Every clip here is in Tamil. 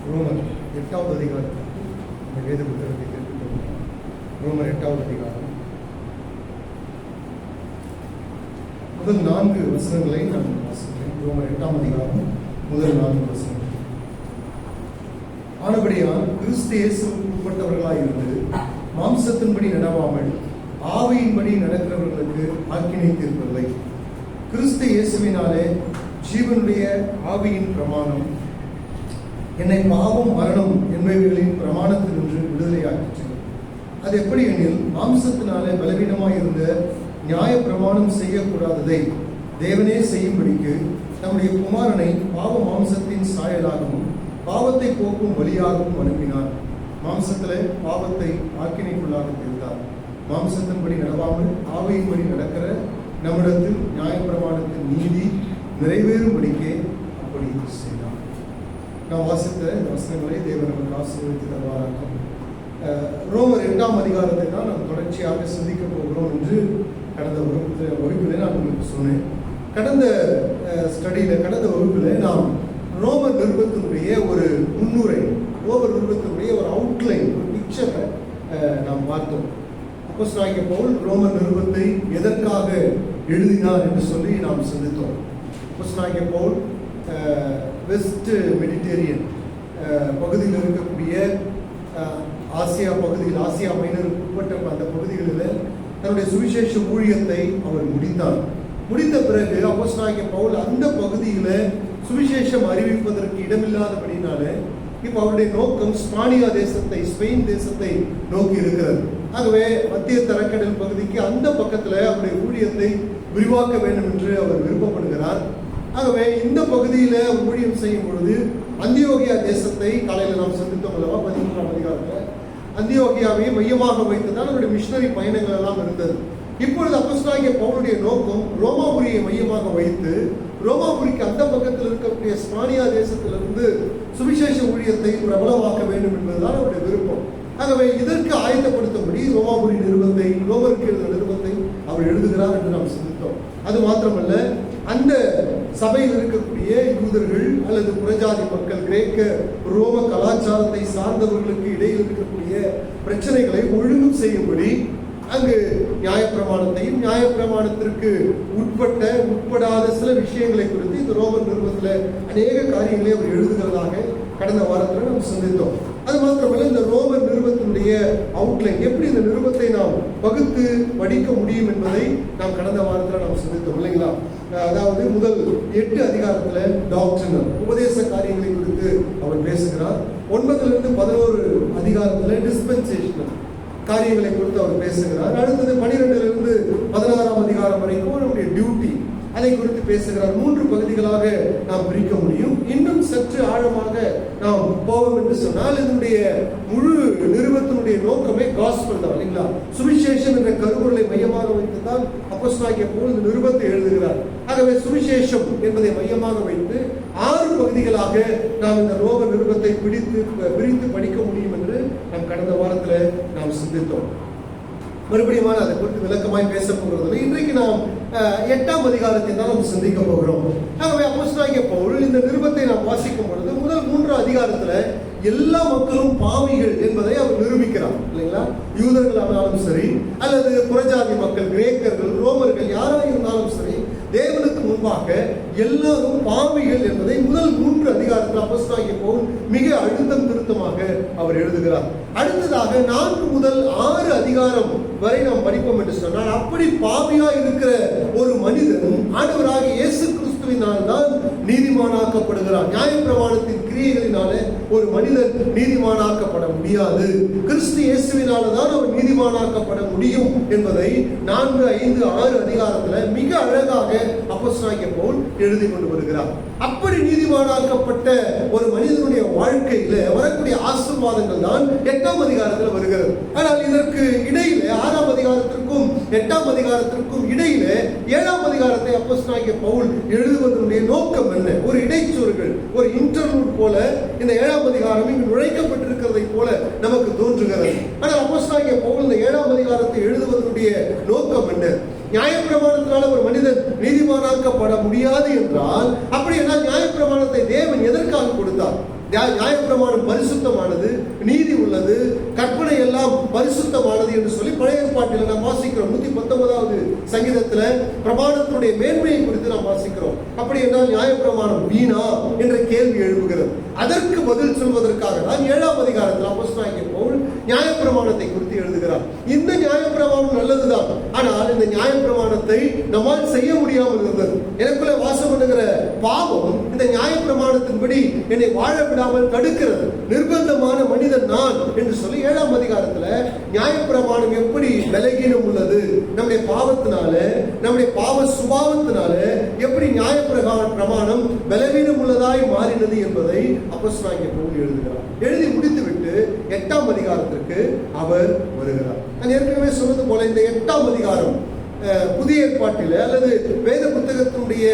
ரோமர் 8வது அதிகாரம் இந்த வேத புத்தகத்தை கேட்டுக்கொள்ளும். ரோமர் 8வது அதிகாரம் முதல் 4 வசனங்களை நான் வாசிக்கிறேன். ரோமர் 8ஆம் அதிகாரம் முதல் 4 வசனங்கள். ஆனபடியால் கிறிஸ்து இயேசுவுக்கு உட்பட்டவர்களாயிருந்து மாம்சத்தின்படி நடவாமல் ஆவியின்படி நடக்கிறவர்களுக்கு ஆக்கினை தீர்ப்பில்லை. கிறிஸ்து இயேசுவினாலே ஜீவனுடைய ஆவியின் பிரமாணம் என்னை பாவம் மரணம் என்பவைகளின் பிரமாணத்தினின்று விடுதலையாக்கிற்று. அது எப்படி எனில், மாம்சத்தினாலே பலவீனமாய் இருந்த நியாய பிரமாணம் செய்யக்கூடாததை தேவனே செய்யும்படிக்கு நம்முடைய குமாரனை பாவ மாம்சத்தின் சாயலாகவும் பாவத்தை போக்கும் வழியாகவும் அனுப்பினார். மாம்சத்திலே பாவத்தை ஆக்கினைக்குள்ளாக தீர்த்தார். மாம்சத்தின்படி நடவாமல் ஆவியின்படி நடக்கிற நம்மிடத்தில் நியாய பிரமாணத்தின் நீதி நிறைவேறும்படிக்கே அப்படி செய்தார். நாம் வாசித்த இந்த வசனங்களை தேவன் நமக்கு ஆசீர்வதித்து தருவாராக. ரோமர் 8ஆம் அதிகாரத்தை தான் நாம் தொடர்ச்சியாக சிந்திக்க போகிறோம் என்று கடந்த வகுப்பிலே நான் உங்களுக்கு சொன்னேன். கடந்த வகுப்பில் நாம் ரோமர் நிருபத்தினுடைய ஒரு முன்னுரை, ரோமர் நிருபத்தினுடைய ஒரு அவுட்லைன், ஒரு பிக்சரை நாம் பார்த்தோம். அப்போஸ்தலனாகிய பவுல் ரோமர் நிருபத்தை எதற்காக எழுதினார் என்று சொல்லி நாம் சிந்தித்தோம். அப்போஸ்தலனாகிய பவுல் வெஸ்ட் மெடிட்டேரியன் பகுதியில் இருக்கக்கூடிய ஆசியா பகுதியில், ஆசியா மைனருக்கு உட்பட்ட அந்த பகுதிகளில் தன்னுடைய சுவிசேஷ ஊழியத்தை அவர் முடித்தார். முடித்த பிறகு அப்போஸ்தலனாகிய பவுல் அந்த பகுதியில் சுவிசேஷம் அறிவிப்பதற்கு இடமில்லாதபடினால இப்போ அவருடைய நோக்கம் ஸ்பானியா தேசத்தை, ஸ்பெயின் தேசத்தை நோக்கி இருக்கிறது. ஆகவே மத்திய தரைக்கடல் பகுதிக்கு அந்த பக்கத்தில் அவருடைய ஊழியத்தை விரிவாக்க வேண்டும் என்று அவர் விருப்பப்படுகிறார். ஆகவே இந்த பகுதியில் ஊழியம் செய்யும் பொழுது அந்தியோகியா தேசத்தை காலையில் நாம் சந்தித்தோம் அல்லவா, 13ஆம் அதிகாரத்தில் அந்தியோகியாவை மையமாக வைத்துதான் அவருடைய மிஷனரி பயணங்கள் எல்லாம் இருந்தது. இப்பொழுது அப்போஸ்தலனாகிய பவுலுடைய நோக்கம் ரோமாபுரியை மையமாக வைத்து ரோமாபுரிக்கு அந்த பக்கத்தில் இருக்கக்கூடிய ஸ்பானியா தேசத்திலிருந்து சுவிசேஷ ஊழியத்தை பிரபலமாக்க வேண்டும் என்பதுதான் அவருடைய விருப்பம். ஆகவே இதற்கு ஆயத்தப்படுத்தபடி ரோமாபுரி நிருபத்தை, ரோமருக்கு எழுதின நிருபத்தை அவர் எழுதுகிறார் என்று நாம் சிந்தித்தோம். அது மாத்திரமல்ல, அந்த சபையில் இருக்கக்கூடிய யூதர்கள் அல்லது புறஜாதி மக்கள், கிரேக்க ரோம கலாச்சாரத்தை சார்ந்தவர்களுக்கு இடையில் இருக்கக்கூடிய பிரச்சனைகளை ஒழுங்கு செய்யும்படி அங்கு நியாயப்பிரமாணத்தையும் நியாயப்பிரமாணத்திற்கு உட்படாத சில விஷயங்களை குறித்து இந்த ரோமர் நிருபத்தில் அநேக காரியங்களை அவர் எழுதுகிறதாக கடந்த வாரத்தில் நாம் சிந்தித்தோம். அது மாத்திரமல்ல, இந்த ரோமர் நிருபத்தினுடைய அவுட்லைன், எப்படி இந்த நிருபத்தை நாம் பகுத்து படிக்க முடியும் என்பதை நாம் கடந்த வாரத்தில் நாம் சிந்தித்தோம் இல்லைங்களா. அதாவது முதல் 8 அதிகாரத்தில் டாக்ட்ரினல் உபதேச காரியங்களை குறித்து அவர் பேசுகிறார். 9லிருந்து 11 அதிகாரத்தில் டிஸ்பென்சேஷனல் காரியங்களை குறித்து அவர் பேசுகிறார். அடுத்தது 12லிருந்து 16ஆம் அதிகாரம் வரைக்கும் நம்முடைய டியூட்டி, அதை குறித்து பேசுகிறார். 3 பகுதிகளாக நாம் பிரிக்க முடியும். இன்னும் சற்று ஆழமாக நாம் போவோம் என்று சொன்னால், இதனுடைய முழு நிருபத்தினுடைய நோக்கமே காஸ்பல் தான் இல்லைங்களா. சுவிசேஷம் என்ற கருப்பொருளை மையமாக வைத்துதான் அப்போஸ்தலனாகிய பவுல் இந்த நிருபத்தை எழுதுகிறார். ஆகவே சுவிசேஷம் என்பதை மையமாக வைத்து 6 பகுதிகளாக நாம் இந்த ரோமர் நிருபத்தை பிரித்து படிக்க முடியும் என்று நாம் கடந்த வாரத்தில் நாம் சிந்தித்தோம். மறுபடியும் அதை குறித்து விளக்கமாய் பேச போகிறது. இன்றைக்கு நாம் 8ஆம் அதிகாரத்தை தான் நாம் சிந்திக்க போகிறோம். ஆகவே அப்போஸ்தலனாகிய பவுல் இந்த நிருபத்தை நாம் வாசிக்கும் பொழுது முதல் 3 அதிகாரத்துல எல்லா மக்களும் பாவிகள் என்பதை அவர் நிரூபிக்கிறார் இல்லைங்களா. யூதர்கள் ஆனாலும் சரி, அல்லது புறஜாதி மக்கள், கிரேக்கர்கள், ரோமர்கள், யாராக இருந்தாலும் சரி, தேவனுக்கு முன்பாக எல்லாரும் பாவிகள் என்பதை முதல் 3 அதிகாரத்தில் அப்போஸ்தலனாகிய பவுல் மிக அழுத்தம் திருத்தமாக அவர் எழுதுகிறார். அடுத்ததாக 4 முதல் 6 அதிகாரம் வரை நாம் படிப்போம் என்று சொன்னால், அப்படி பாவியா இருக்கிற ஒரு மனிதன் ஆண்டவராகிய இயேசு கிறிஸ்துவினால் தான் நீதிமானாக்கப்படுகிறார். நியாயப்பிரமாணத்தின் கிரியைகளினாலே ஒரு மனிதன் நீதிமானாக்கப்பட முடியாது. கிறிஸ்து இயேசுவினால தான் அவர் நீதிமானாக்கப்பட முடியும் என்பதை 4, 5, 6 அதிகாரத்தில் மிக அழகாக அப்போஸ்தலனாகிய பவுல் எழுதி கொண்டு வருகிறார். அப்படி நீதிமானாக்கப்பட்ட ஒரு மனிதனுடைய வாழ்க்கையில வரக்கூடிய ஆசீர்வாதங்கள் தான் 8ஆம் அதிகாரத்தில் வருகிறது. ஆனால் இதற்கு இடையில 6ஆம் அதிகாரத்திற்கும் 8ஆம் அதிகாரத்திற்கும் இடையில 7ஆம் அதிகாரத்தை அப்போஸ்தலனாகிய பவுல் எழுதுவதனுடைய நோக்கம் என்ன? ஒரு இடைச்சொற்கள், ஒரு இன்டர்லூட் போல இந்த 7ஆம் அதிகாரம் இங்கு நுழைக்கப்பட்டிருக்கிறதை போல நமக்கு தோன்றுகிறது. ஆனால் அப்போஸ்தலனாகிய பவுல் இந்த 7ஆம் அதிகாரத்தை எழுதுவதனுடைய நோக்கம் என்ன? நியாயப்பிரமாணத்தினால ஒரு மனிதன் நீதிமானாக்கப்பட முடியாது என்றால், அப்படி என்றால் நியாயப்பிரமாணத்தை தேவன் எதற்காக கொடுத்தார்? நியாயப்பிரமாணம் பரிசுத்தமானது, நீதி உள்ளது, கற்பனை எல்லாம் பரிசுத்தமானது என்று சொல்லி பழைய ஏற்பாட்டில் நாம் வாசிக்கிறோம். 119வது சங்கீதத்துல பிரமாணத்தினுடைய மேன்மையை குறித்து நாம் வாசிக்கிறோம். அப்படி என்றால் நியாயப்பிரமாணம் வீணா என்ற கேள்வி எழுப்புகிறது. அதற்கு பதில் சொல்வதற்காக தான் 7ஆம் அதிகாரத்தில் அப்போஸ்தலனாகிய பவுல் நியாயப்பிரமாணத்தை குறித்து எழுதுகிறார். இந்த நியாயப்பிரமாணம் நல்லதுதான், ஆனால் இந்த நியாயப்பிரமாணத்தை நம்மால் செய்ய முடியாமல் இருந்தது. எனக்குள்ள வாசம் பண்ணுகிற பாவம் இந்த நியாயப்பிரமாணத்தின்படி என்னை வாழ விடாமல் தடுக்கிறது. நிர்பந்தமான மனிதன் நான் என்று சொல்லி 7ஆம் அதிகாரத்துல நியாயப்பிரமாணம் எப்படி பலகீனம் உள்ளது, நம்முடைய பாவத்தினால, நம்முடைய பாவ சுபாவத்தினால எப்படி நியாயப்பிரமாணம் பலவீனம் உள்ளதாய் மாறினது என்பதை அப்போஸ்தலனாகிய பவுல் எழுதுகிறார். எழுதி முடித்துவிட்டு 8ஆம் அதிகாரத்திற்கு அவர் வருகிறார். நான் ஏற்கனவே சொன்னது போல இந்த 8ஆம் அதிகாரம் புதிய ஏற்பாட்டில் அல்லது வேத புத்தகத்தினுடைய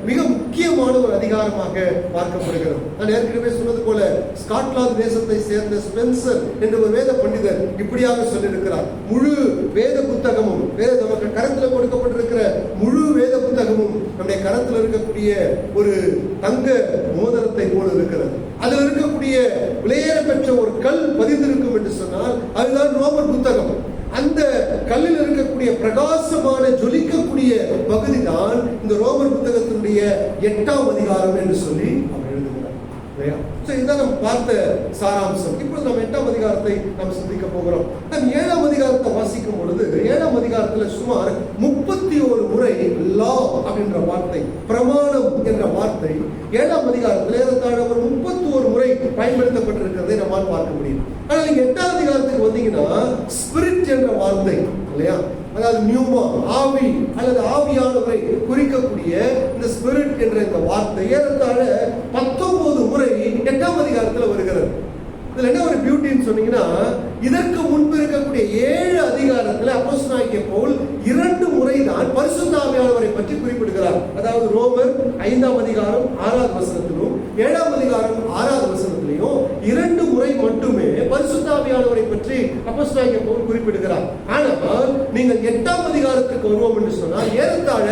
மிக முக்கியமான ஒரு அதிகாரமாக பார்க்கப்படுகிறது. நான் ஏற்கனவே சொன்னது போல ஸ்காட்லாந்து தேசத்தை சேர்ந்த ஸ்பென்சர் என்ற ஒரு வேத பண்டிதர் இப்படியாக சொல்லியிருக்கிறார்: முழு வேத புத்தகமும், நமக்கு கரத்தில் கொடுக்கப்பட்டிருக்கிற முழு வேத புத்தகமும் நம்முடைய கரத்தில் இருக்கக்கூடிய ஒரு தங்க மோதிரத்தை போல இருக்கிறது. அதில் இருக்கக்கூடிய விலையேற பெற்ற ஒரு கல் பதிந்திருக்கும் என்று சொன்னால் அதுதான் ரோமர் புத்தகம். அந்த கல்லில் இருக்கக்கூடிய பிரகாசமான ஜொலிக்கக்கூடிய பகுதி தான் இந்த ரோமர் புத்தகத்தினுடைய 8ஆம் அதிகாரம் என்று சொல்லி அவர் எழுதுகிறார். இதுதான் நம்ம பார்த்த சாராம்சம். இப்பொழுது நம்ம 8ஆம் அதிகாரத்தை நாம் சிந்திக்க போகிறோம். நாம் 7ஆம் அதிகாரத்தை வாசிக்கும் பொழுது 7ஆம் அதிகாரத்தில் சுமார் 31 முறை லா அப்படின்ற வார்த்தை, பிரமாணம் என்ற வார்த்தை 7ஆம் அதிகாரத்தில் ஏறத்தாழ ஒரு 31 முறை பயன்படுத்தப்பட்டிருக்கிறதை நம்மால் பார்க்க முடியும். ஆனால் நீங்க 8ஆம் அதிகாரத்துக்கு வந்தீங்கன்னா ஸ்பிரிட் என்ற வார்த்தை இல்லையா, அதாவது நியூமா, ஆவி அல்லது ஆவியானவரை குறிக்கக்கூடிய இந்த ஸ்பிரிட் என்ற இந்த வார்த்தை ஏறத்தாழ 19 முறை 8ஆம் அதிகாரத்தில் வருகிறது. இதுல என்ன ஒரு பியூட்டின்னு சொன்னீங்கன்னா, இதற்கு முன்பு இருக்கக்கூடிய 7 அதிகாரத்துல அப்போஸ்தலனாகிய பவுல் 2 முறை தான் பரிசுத்த ஆவியானவரை பற்றி குறிப்பிடுகிறார். அதாவது ரோமர் 5ஆம் அதிகாரம் 6வது வசனத்திலும் 7ஆம் அதிகாரம் 6வது வசனத்திலையும் 2 முறை மட்டுமே பரிசுத்த ஆவியானவரை பற்றி அப்போஸ்தலனாகிய பவுல் குறிப்பிடுகிறார். ஆனால் நீங்கள் 8ஆம் அதிகாரத்துக்கு வருவோம் என்று சொன்னால் ஏறத்தாழ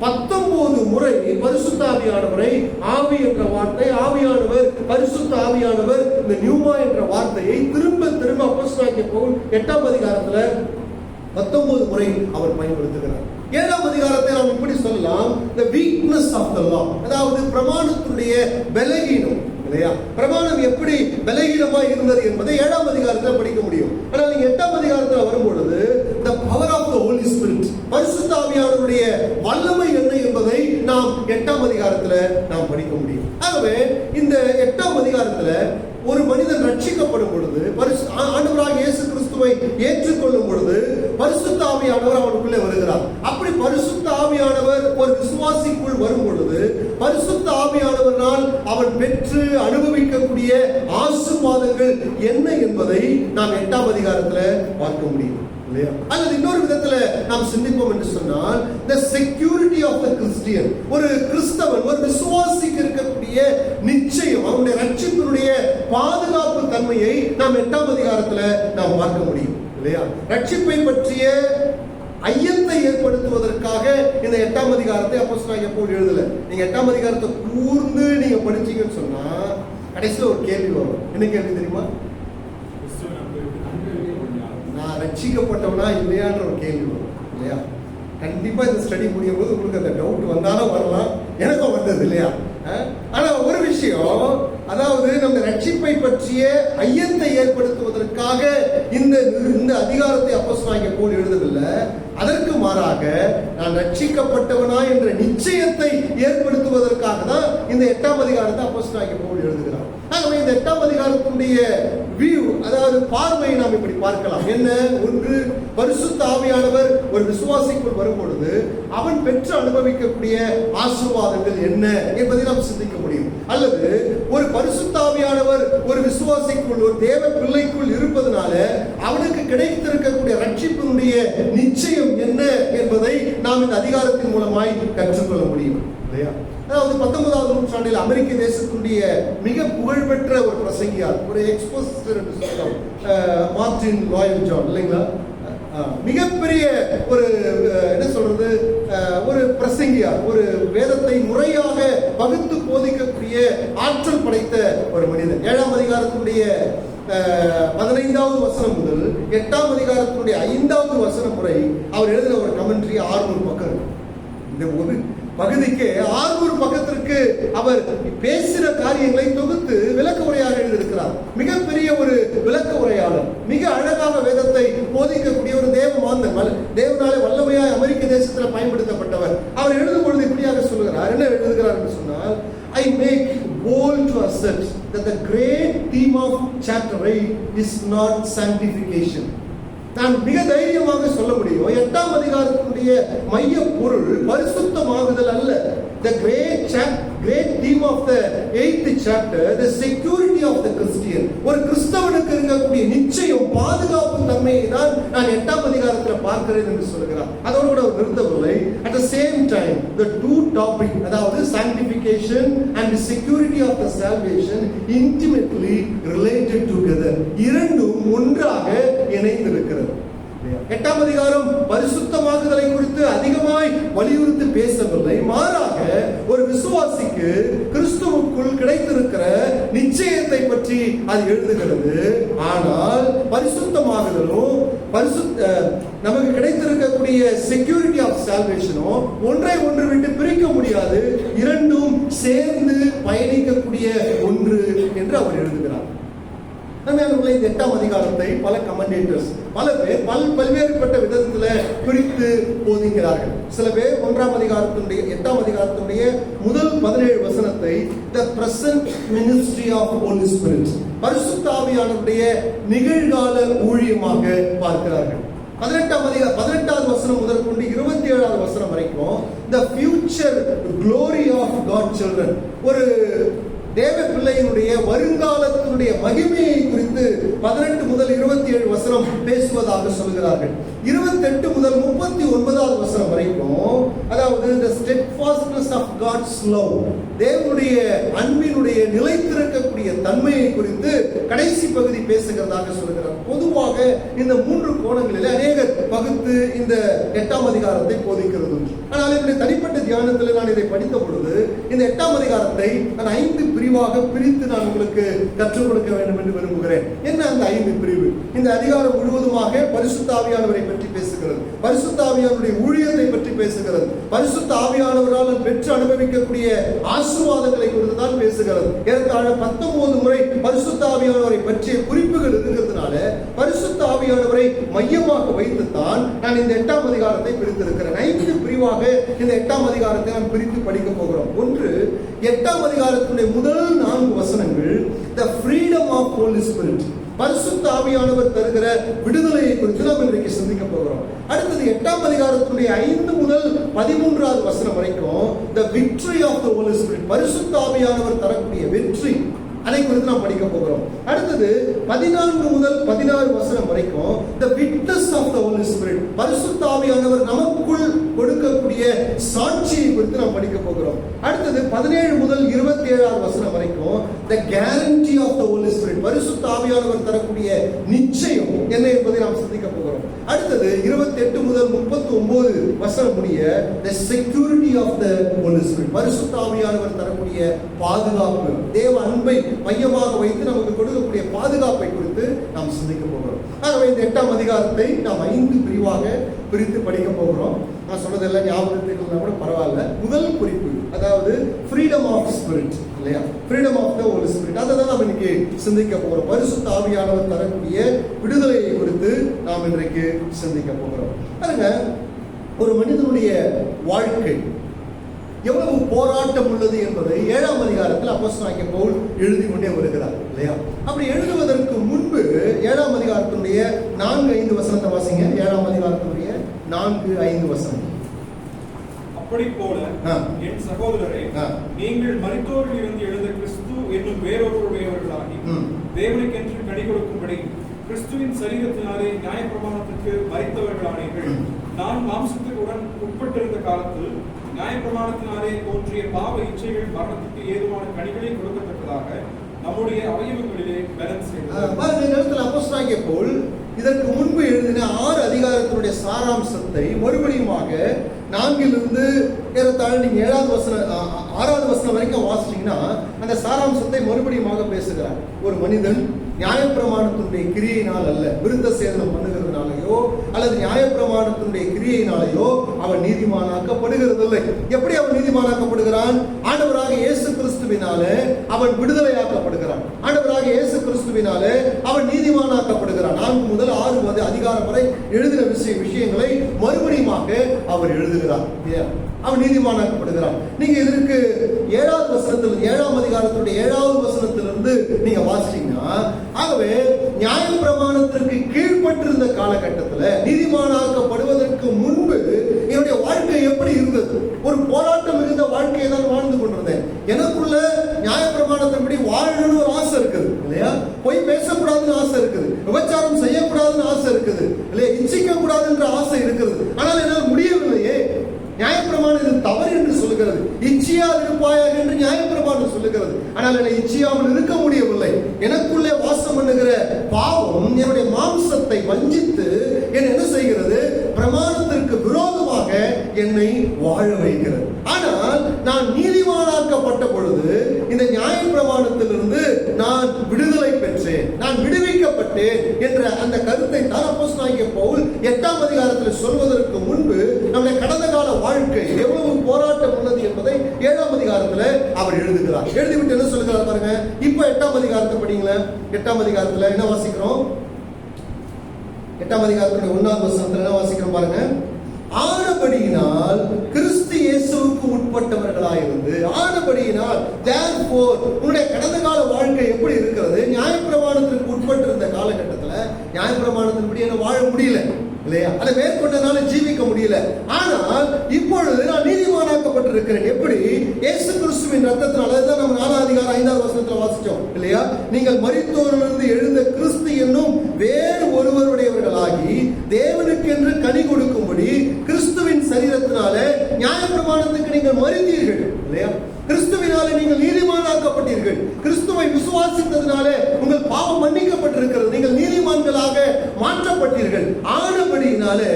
19 முறை பரிசுத்த ஆவியானவரை, ஆவி என்ற வார்த்தை, ஆவியானவர், பரிசுத்த ஆவியானவர், இந்த நியூமா என்ற வார்த்தையை திரும்ப திரும்ப அப்போஸ்தலனாகிய பவுல் 8ஆம் அதிகாரத்துல 19 முறை அவர் பயன்படுத்துகிறார். 7ஆம் அதிகாரத்தை நாம் இப்படி சொல்லலாம், the weakness of the law, அதாவது பிரமாணத்தினுடைய பலகீனம் இல்லையா. பிரமாணம் எப்படி பலகீனமாக இருந்தது என்பதை 7ஆம் அதிகாரத்தில் படிக்க முடியும். ஆனால் நீங்க 8ஆம் அதிகாரத்தில் வரும்பொழுது the power of the Holy Spirit, பரிசுத்த ஆவியானவருடைய வல்லமை என்ன என்பதை நாம் 8ஆம் அதிகாரத்தில் நாம் படிக்க முடியும். ஆகவே இந்த 8ஆம் அதிகாரத்தில் ஒரு மனிதன் ரட்சிக்கப்படும் பொழுது, ஆண்டவராகிய இயேசு கிறிஸ்துவை ஏற்றுக்கொள்ளும் பொழுது பரிசுத்த ஆவியானவர் அவனுக்குள்ளே வருகிறார். அப்படி பரிசுத்த ஆவியானவர் ஒரு விசுவாசிக்குள் வரும் பொழுது பரிசுத்த ஆவியானவரால் அவன் பெற்று அனுபவிக்கக்கூடிய ஆசீர்வாதங்கள் என்ன என்பதை நாம் 8ஆம் அதிகாரத்தில் பார்க்க முடியும். அல்லது இன்னொரு விதத்துல நாம் சிந்திப்போம் என்று சொன்னால், the security of the Christian, ஒரு கிறிஸ்தவன், ஒரு விசுவாசிக்கு இருக்கக்கூடிய நிச்சயம், அவனுடைய ரட்சிப்பினுடைய பாதுகாப்பு தன்மையை நாம் 8ஆம் அதிகாரத்துல நாம் பார்க்க முடியும் இல்லையா. ரட்சிப்பை பற்றிய ஐயத்தை ஏற்படுத்துவதற்காக இந்த 8ஆம் அதிகாரத்தை அப்போஸ்தலனாகிய பவுல் எழுதல. நீங்க 8ஆம் அதிகாரத்தை கூர்ந்து நீங்க படிச்சீங்கன்னு சொன்னா கடைசியில் ஒரு கேள்வி வரும். என்ன கேள்வி தெரியுமா? நான் ரட்சிக்கப்பட்டவனா இல்லையான்ற ஒரு கேள்வி வரும் இல்லையா. கண்டிப்பா இந்த ஸ்டடி முடியும் போது உங்களுக்கு அந்த டவுட் வந்தாலும் வரலாம், எனக்கும் வந்தது இல்லையா. ஆனா ஒரு விஷயம், அதாவது நம்ம ரட்சிப்பை பற்றிய ஐயத்தை ஏற்படுத்துவதற்காக இந்த அதிகாரத்தை அப்போஸ்தலனாகிய பவுல் எழுதவில்லை. அதற்கு மாறாக நான் ரட்சிக்கப்பட்டவனா என்ற நிச்சயத்தை ஏற்படுத்துவதற்காக தான் இந்த 8ஆம் அதிகாரத்தை அப்போஸ்தலனாகிய பவுல் எழுதுகிறார். ஆகவே இந்த 8ஆம் அதிகாரத்தினுடைய வியூ, அதாவது பார்வையை நாம் இப்படி பார்க்கலாம். என்ன? ஒன்று, பரிசுத்த ஆவியானவர் ஒரு விசுவாசிக்குள் வரும் பொழுது அவன் பெற்று அனுபவிக்கக்கூடிய ஆசீர்வாதங்கள் என்ன என்பதை நாம் சிந்திக்க முடியும். அல்லது ஒரு பரிசுத்த ஆவியானவர் ஒரு விசுவாசிக்குள், ஒரு தேவ பிள்ளைக்குள் இருப்பதனால அவனுக்கு கிடைத்திருக்கக்கூடிய ரட்சிப்பினுடைய நிச்சயம் என்ன என்பதை நாம் இந்த அதிகாரத்தின் மூலமாய் கற்றுக்கொள்ள முடியும் இல்லையா. அதாவது 19ஆவது நூற்றாண்டில் அமெரிக்க தேசத்தினுடைய மிக புகழ்பெற்ற ஒரு பிரசங்கியார், ஒரு எக்ஸ்போசிட்டர் என்று சொல்லலாம், மார்டின் லாயல் ஜான் இல்லைங்களா. மிகப்பெரிய ஒரு என்ன சொல்றது, ஒரு பிரசங்கியா, ஒரு வேதத்தை முறையாக பகுத்து போதிக்கக்கூடிய ஆற்றல் படைத்த ஒரு மனிதன். 7ஆம் அதிகாரத்தினுடைய 15வது வசனம் முதல் 8ஆம் அதிகாரத்தினுடைய 5வது வசனம் முறை அவர் எழுதின ஒரு கமெண்ட்ரி 600 பக்கம். இந்த ஒரு பகுதிக்கு 600 பக்கத்திற்கு அவர் பேசின காரியங்களை தொகுத்து விளக்க உரையாக எழுதியிருக்கிறார். மிகப்பெரிய ஒரு விளக்க உரையாளர், மிக அழகாக வேதத்தை போதிக்கக்கூடிய ஒரு தேவமாந்தன், தேவனாலே வல்லமையாய் அமெரிக்க தேசத்தில் பயன்படுத்தப்பட்டவர். அவர் எழுதும் பொழுது இப்படியாக சொல்லுகிறார். என்ன எழுதுகிறார் என்று சொன்னால், I make bold to assert that the great theme of chapter 8 is not sanctification. நான் மிக தைரியமாக சொல்ல முடியும், 8ஆம் அதிகாரத்தினுடைய மைய பொருள் பரிசுத்தமாகுதல் அல்ல. The great theme of the 8th chapter, the security of the Christian. ஒரு கிறிஸ்தவனுக்கு இருக்கக்கூடிய நிச்சயம், பாதுகாப்பு தன்மையை தான் நான் 8ஆம் அதிகாரத்தில் பார்க்கிறேன் என்று சொல்கிறார். அதோடு கூட நிறுத்தவில்லை. At the same time, the two topic, அதாவது sanctification and the security of the salvation intimately related together. இரண்டும் ஒன்றாக இணைந்திருக்கிறது. 8ஆம் அதிகாரம் பரிசுத்தமாகுதலை குறித்து அதிகமாய் வலியுறுத்தி பேசவில்லை. மாறாக ஒரு விசுவாசிக்கு கிறிஸ்துவுக்குள் கிடைத்திருக்கிற நிச்சயத்தை பற்றி அது எழுதுகிறது. ஆனால் பரிசுத்தமாகுதலும் நமக்கு கிடைத்திருக்கக்கூடிய செக்யூரிட்டி ஆஃப் சால்வேஷனும் ஒன்றை ஒன்று விட்டு பிரிக்க முடியாது, இரண்டும் சேர்ந்து பயணிக்கக்கூடிய ஒன்று என்று அவர் எழுதுகிறார். இந்த 8ஆம் அதிகாரத்தை பல கமெண்டேட்டர்ஸ், பல பேர் பல்வேறுபட்ட விதத்தில் பிரித்து போதிக்கிறார்கள். சில பேர் 1ஆம் அதிகாரத்தினுடைய 8ஆம் அதிகாரத்தினுடைய முதல் 17 வசனத்தை the present ministry of Holy Spirit, பரிசுத்த ஆவியானவருடைய நிகழ்கால ஊழியமாக பார்க்கிறார்கள். 18வது வசனம் முதல் கொண்டு 27வது வசனம் வரைக்கும் the future glory of God's children, ஒரு தேவ பிள்ளையினுடைய வருங்காலத்தினுடைய மகிமையை குறித்து 18 முதல் 27 வசனம் பேசுவதாக சொல்கிறார்கள். 28 முதல் 39வது வசனம் வரைக்கும், அதாவது the steadfastness of God's love, தேவனுடைய அன்பினுடைய நிலைத்திருக்கக்கூடிய தன்மையை குறித்து கடைசி பகுதி பேசுகிறதாக சொல்கிறார். பொதுவாக இந்த 3 கோணங்களில் அநேகர் பகுத்து இந்த 8ஆம் அதிகாரத்தை போதிக்கிறது. ஆனால் என்னுடைய தனிப்பட்ட தியானத்தில் நான் இதை படித்த பொழுது இந்த 8ஆம் அதிகாரத்தை நான் 5 பிரிவாக பிரித்து நான் உங்களுக்கு கற்றுக் கொடுக்க வேண்டும் என்று விரும்புகிறேன். என்ன அந்த 5 பிரிவு? இந்த அதிகாரம் முழுவதுமாக பரிசுத்த ஆவியானவரை பற்றி பேசுகிறது, பரிசுத்த ஆவியானவருடைய ஊழியத்தை பற்றி பேசுகிறது, பரிசுத்த ஆவியானவரால் பெற்று அனுபவிக்கக்கூடிய ஆசீர்வாதங்களை குறித்து தான் பேசுகிறது. ஏறத்தாழ 19 முறை பரிசுத்த ஆவியானவரை பற்றிய குறிப்புகள் இருக்கிறதுனால பரிசுத்த ஆவியானவரை மையமாக வைத்துத்தான் நான் இந்த 8ஆம் அதிகாரத்தை பிரித்திருக்கிறேன். 5 பிரிவாக இந்த 8ஆம் அதிகாரத்தை நாம் பிரித்து படிக்க போகிறோம். ஒன்று, 8ஆம் அதிகாரத்தினுடைய முதல் 4 வசனங்கள் the freedom of Holy Spirit, பரிசுத்த ஆவியானவர் தருகிற விடுதலையை குறித்து நாம் இன்றைக்கு சிந்திக்க போகிறோம். அடுத்தது 8ஆம் அதிகாரத்தினுடைய 5 முதல் 13வது வசனம் வரைக்கும் the victory of the Holy Spirit, பரிசுத்த ஆவியானவர் தரக்கூடிய வெற்றி, அதை குறித்து நாம் படிக்க போகிறோம். அடுத்தது 14 முதல் 16 வசனம் வரைக்கும் the witness of the Holy Spirit, பரிசுத்த ஆவியானவர் நமக்குள் கொடுக்கக்கூடிய சாட்சியை குறித்து நாம் படிக்க போகிறோம். அடுத்தது 17 முதல் 27 வசனம் வரைக்கும் the guarantee of the Holy Spirit, பரிசுத்த ஆவியானவர் தரக்கூடிய நிச்சயம் என்ன என்பதை நாம் சிந்திக்க போகிறோம். அடுத்தது 28 முதல் 39 வசனம் முடிய the security of the Holy Spirit, பரிசுத்த ஆவியானவர் தரக்கூடிய பாதுகாப்பு, தேவ அன்பை மையமாக வைத்து நமக்கு கொடுக்கக்கூடிய பாதுகாப்பை குறித்து நாம் சிந்திக்க போகிறோம். ஆகவே இந்த 8ஆம் அதிகாரத்தை நாம் 5 பிரிவாக பிரித்து படிக்க போகிறோம். நான் சொன்னதெல்லாம் ஞாபகத்துக்கு கூட பரவாயில்ல. முதல் குறிப்பு, அதாவது ஃப்ரீடம் ஆஃப் ஸ்பிரிட், இல்லையா, freedom of the holy spirit, அதை தான் நாம் இன்னைக்கு சிந்திக்க போகிறோம். பரிசுத்த ஆவியானவர் தரக்கூடிய விடுதலையை குறித்து நாம் இன்றைக்கு சிந்திக்க போகிறோம். பாருங்க, ஒரு மனிதனுடைய வாழ்க்கை எவ்வளவு போராட்டம் உள்ளது என்பதை 7ஆம் அதிகாரத்தில் அப்போஸ்தலனாகிய பவுல் எழுதி கொண்டே வருகிறார், இல்லையா? அப்படி எழுதுவதற்கு முன்பு 7ஆம் அதிகாரத்தினுடைய 4-5 வசனத்தை வாசிங்க. 7ஆம் அதிகாரத்தினுடைய 4-5 வசனம். அப்படி போல என் சகோதரரே, நீங்கள் மரித்தோரில் இருந்து எழுந்த கிறிஸ்து என்னும் வேறொருவருடையவர்களாகி தேவனுக்கென்று கனி கொடுக்கும்படி கிறிஸ்துவின் சரீரத்தினாலே நியாயப்பிரமாணத்திற்கு மரித்தவர்களானீர்கள். நான் மாம்சத்துடன் உட்பட்டிருந்த காலத்தில் நியாயப்பிரமாணத்தினாலே தோன்றிய பாவ இச்சைகள் மரணத்துக்கு ஏதுவான கனிகளை கொடுக்கத்தக்கதாக நம்முடைய அவயவங்களிலே பலன் செய்தார். பாருங்க, இந்த இடத்துல அப்போஸ்தலனாகிய பவுல் இதற்கு முன்பு எழுதின 6 அதிகாரத்தினுடைய சாராம்சத்தை மறுபடியுமாக 4 ஏறத்தாழ நீங்க 6வது வசனம் வரைக்கும் வாசிச்சீங்கன்னா அந்த சாராம்சத்தை மறுபடியுமாக பேசுகிறார். ஒரு மனிதன் நியாயப்பிரமாணத்தினுடைய கிரியையினால் அல்ல, விருத்த சேதனம் பண்ணுகிறதுனாலயோ அல்லது நியாயப்பிரமாணத்தினுடைய கிரியையினாலேயோ அவன் நீதிமானாக்கப்படுகிறதில்லை. எப்படி அவன் நீதிமானாக்கப்படுகிறான்? ஆண்டவராக இயேசு கிறிஸ்துவினாலே அவன் விடுதலையாக்கப்படுகிறான். ஆண்டவராக இயேசு கிறிஸ்துவினாலே அவன் நீதிமானாக்கப்படுகிறான். 4 முதல் 6 அதிகாரம் வரை எழுதின விஷயங்களை மறுபடியுமாக அவர் எழுதுகிறார். அவன் நீதிமானாக்கப்படுகிறான். நீங்க இதற்கு 7வது வசனத்தில் 7ஆம் அதிகாரத்துடைய 7வது வசனத்திலிருந்து நீங்க வாசிச்சீங்கன்னா, ஆகவே நியாயப்பிரமாணத்திற்கு கீழ்ப்பட்டிருந்த காலகட்டத்தில் நீதிமானாக்கப்படுவதற்கு முன்பு என்னுடைய வாழ்க்கை எப்படி இருந்தது? ஒரு போராட்டம் மிகுந்த வாழ்க்கையை தான் வாழ்ந்து கொண்டிருந்தேன். எனக்குள்ள நியாயப்பிரமாணத்தின்படி வாழணும்னு ஒரு ஆசை இருக்குது இல்லையா? போய் பேசக்கூடாதுன்னு ஆசை இருக்குது, விபச்சாரம் செய்யக்கூடாதுன்னு ஆசை இருக்குது இல்லையா, இச்சிக்க கூடாதுன்ற ஆசை இருக்குது. ஆனால் என்னால் முடியவில்லையே. நியாயப்பிரமாணம் இது தவறு என்று சொல்லுகிறது. இச்சியா இருப்பாயாக என்று நியாயப்பிரமாணம் சொல்லுகிறது. ஆனால் என்னை இச்சியாமல் இருக்க முடியவில்லை. எனக்குள்ளே வாசம் பண்ணுகிற பாவம் என்னுடைய மாம்சத்தை வஞ்சித்து என்ன செய்கிறது? பிரமாணத்திற்கு விரோதமாக என்னை வாழ வைக்கிறது. ஆனால் நான் நீதிமானாக்கப்பட்ட பொழுது இந்த நியாயப்பிரமாணத்திலிருந்து நான் விடுதலை பெற்றேன், நான் விடுவிக்கப்பட்டேன் என்ற அந்த கருத்தை தான் அப்போஸ்தலனாகிய பவுல் 8ஆம் அதிகாரத்தில் சொல்வதற்கு முன்பு நம்முடைய கடந்த கால வாழ்க்கை எவ்வளவு போராட்டம் உள்ளது என்பதை 7ஆம் அதிகாரத்தில் அவர் எழுதுகிறார். எழுதிவிட்டு என்ன சொல்லுகிறார் பாருங்க. இப்ப 8ஆம் அதிகாரத்தை படிங்களேன். 8ஆம் அதிகாரத்தில் என்ன வாசிக்கிறோம்? 8ஆம் அதிகாரத்துடைய 1வது வசனத்தில் என்ன வாசிக்கிறோம் பாருங்க. ஆனபடியினால் கிறிஸ்து இயேசுவுக்கு உட்பட்டவர்களாயிருந்து, ஆனபடியினால் therefore உன்னுடைய கடந்த கால வாழ்க்கை எப்படி இருக்கிறது? நியாயப்பிரமாணத்திற்கு உட்பட்டிருந்த காலகட்டத்தில் நியாயப்பிரமாணத்தின்படி என்ன வாழ முடியல இல்லையா? அதை மேற்கொண்டனால ஜீவிக்க முடியல. ஆனால் இப்பொழுது நான் நீதிமானாக்கப்பட்டிருக்கிறேன். எப்படி? இயேசு கிறிஸ்துவின் ரத்தத்தினால. அதுதான் நம்ம 4ஆம் அதிகாரம் 5வது வசனத்துல வாசிச்சோம் இல்லையா? நீங்கள் மரித்தோரிலிருந்து எழுந்த கிறிஸ்து என்னும் வேறு ஒருவருடையவர்களாகி தேவனுக்கு என்று கனி கொடுக்கும்படி கிறிஸ்துவின் சரீரத்தினால நியாயப்பிரமாணத்துக்கு நீங்கள் மரித்தீர்கள் இல்லையா? கிறிஸ்துவினாலே நீங்கள் நீதிமானாக்கப்பட்டீர்கள். கிறிஸ்துவை விசுவாசித்ததினாலே உங்கள் பாவம் மன்னிக்கப்பட்டிருக்கிறது. நீங்கள் நீதிமான்களாக மாற்றப்பட்டீர்கள். ஆனபடியினாலே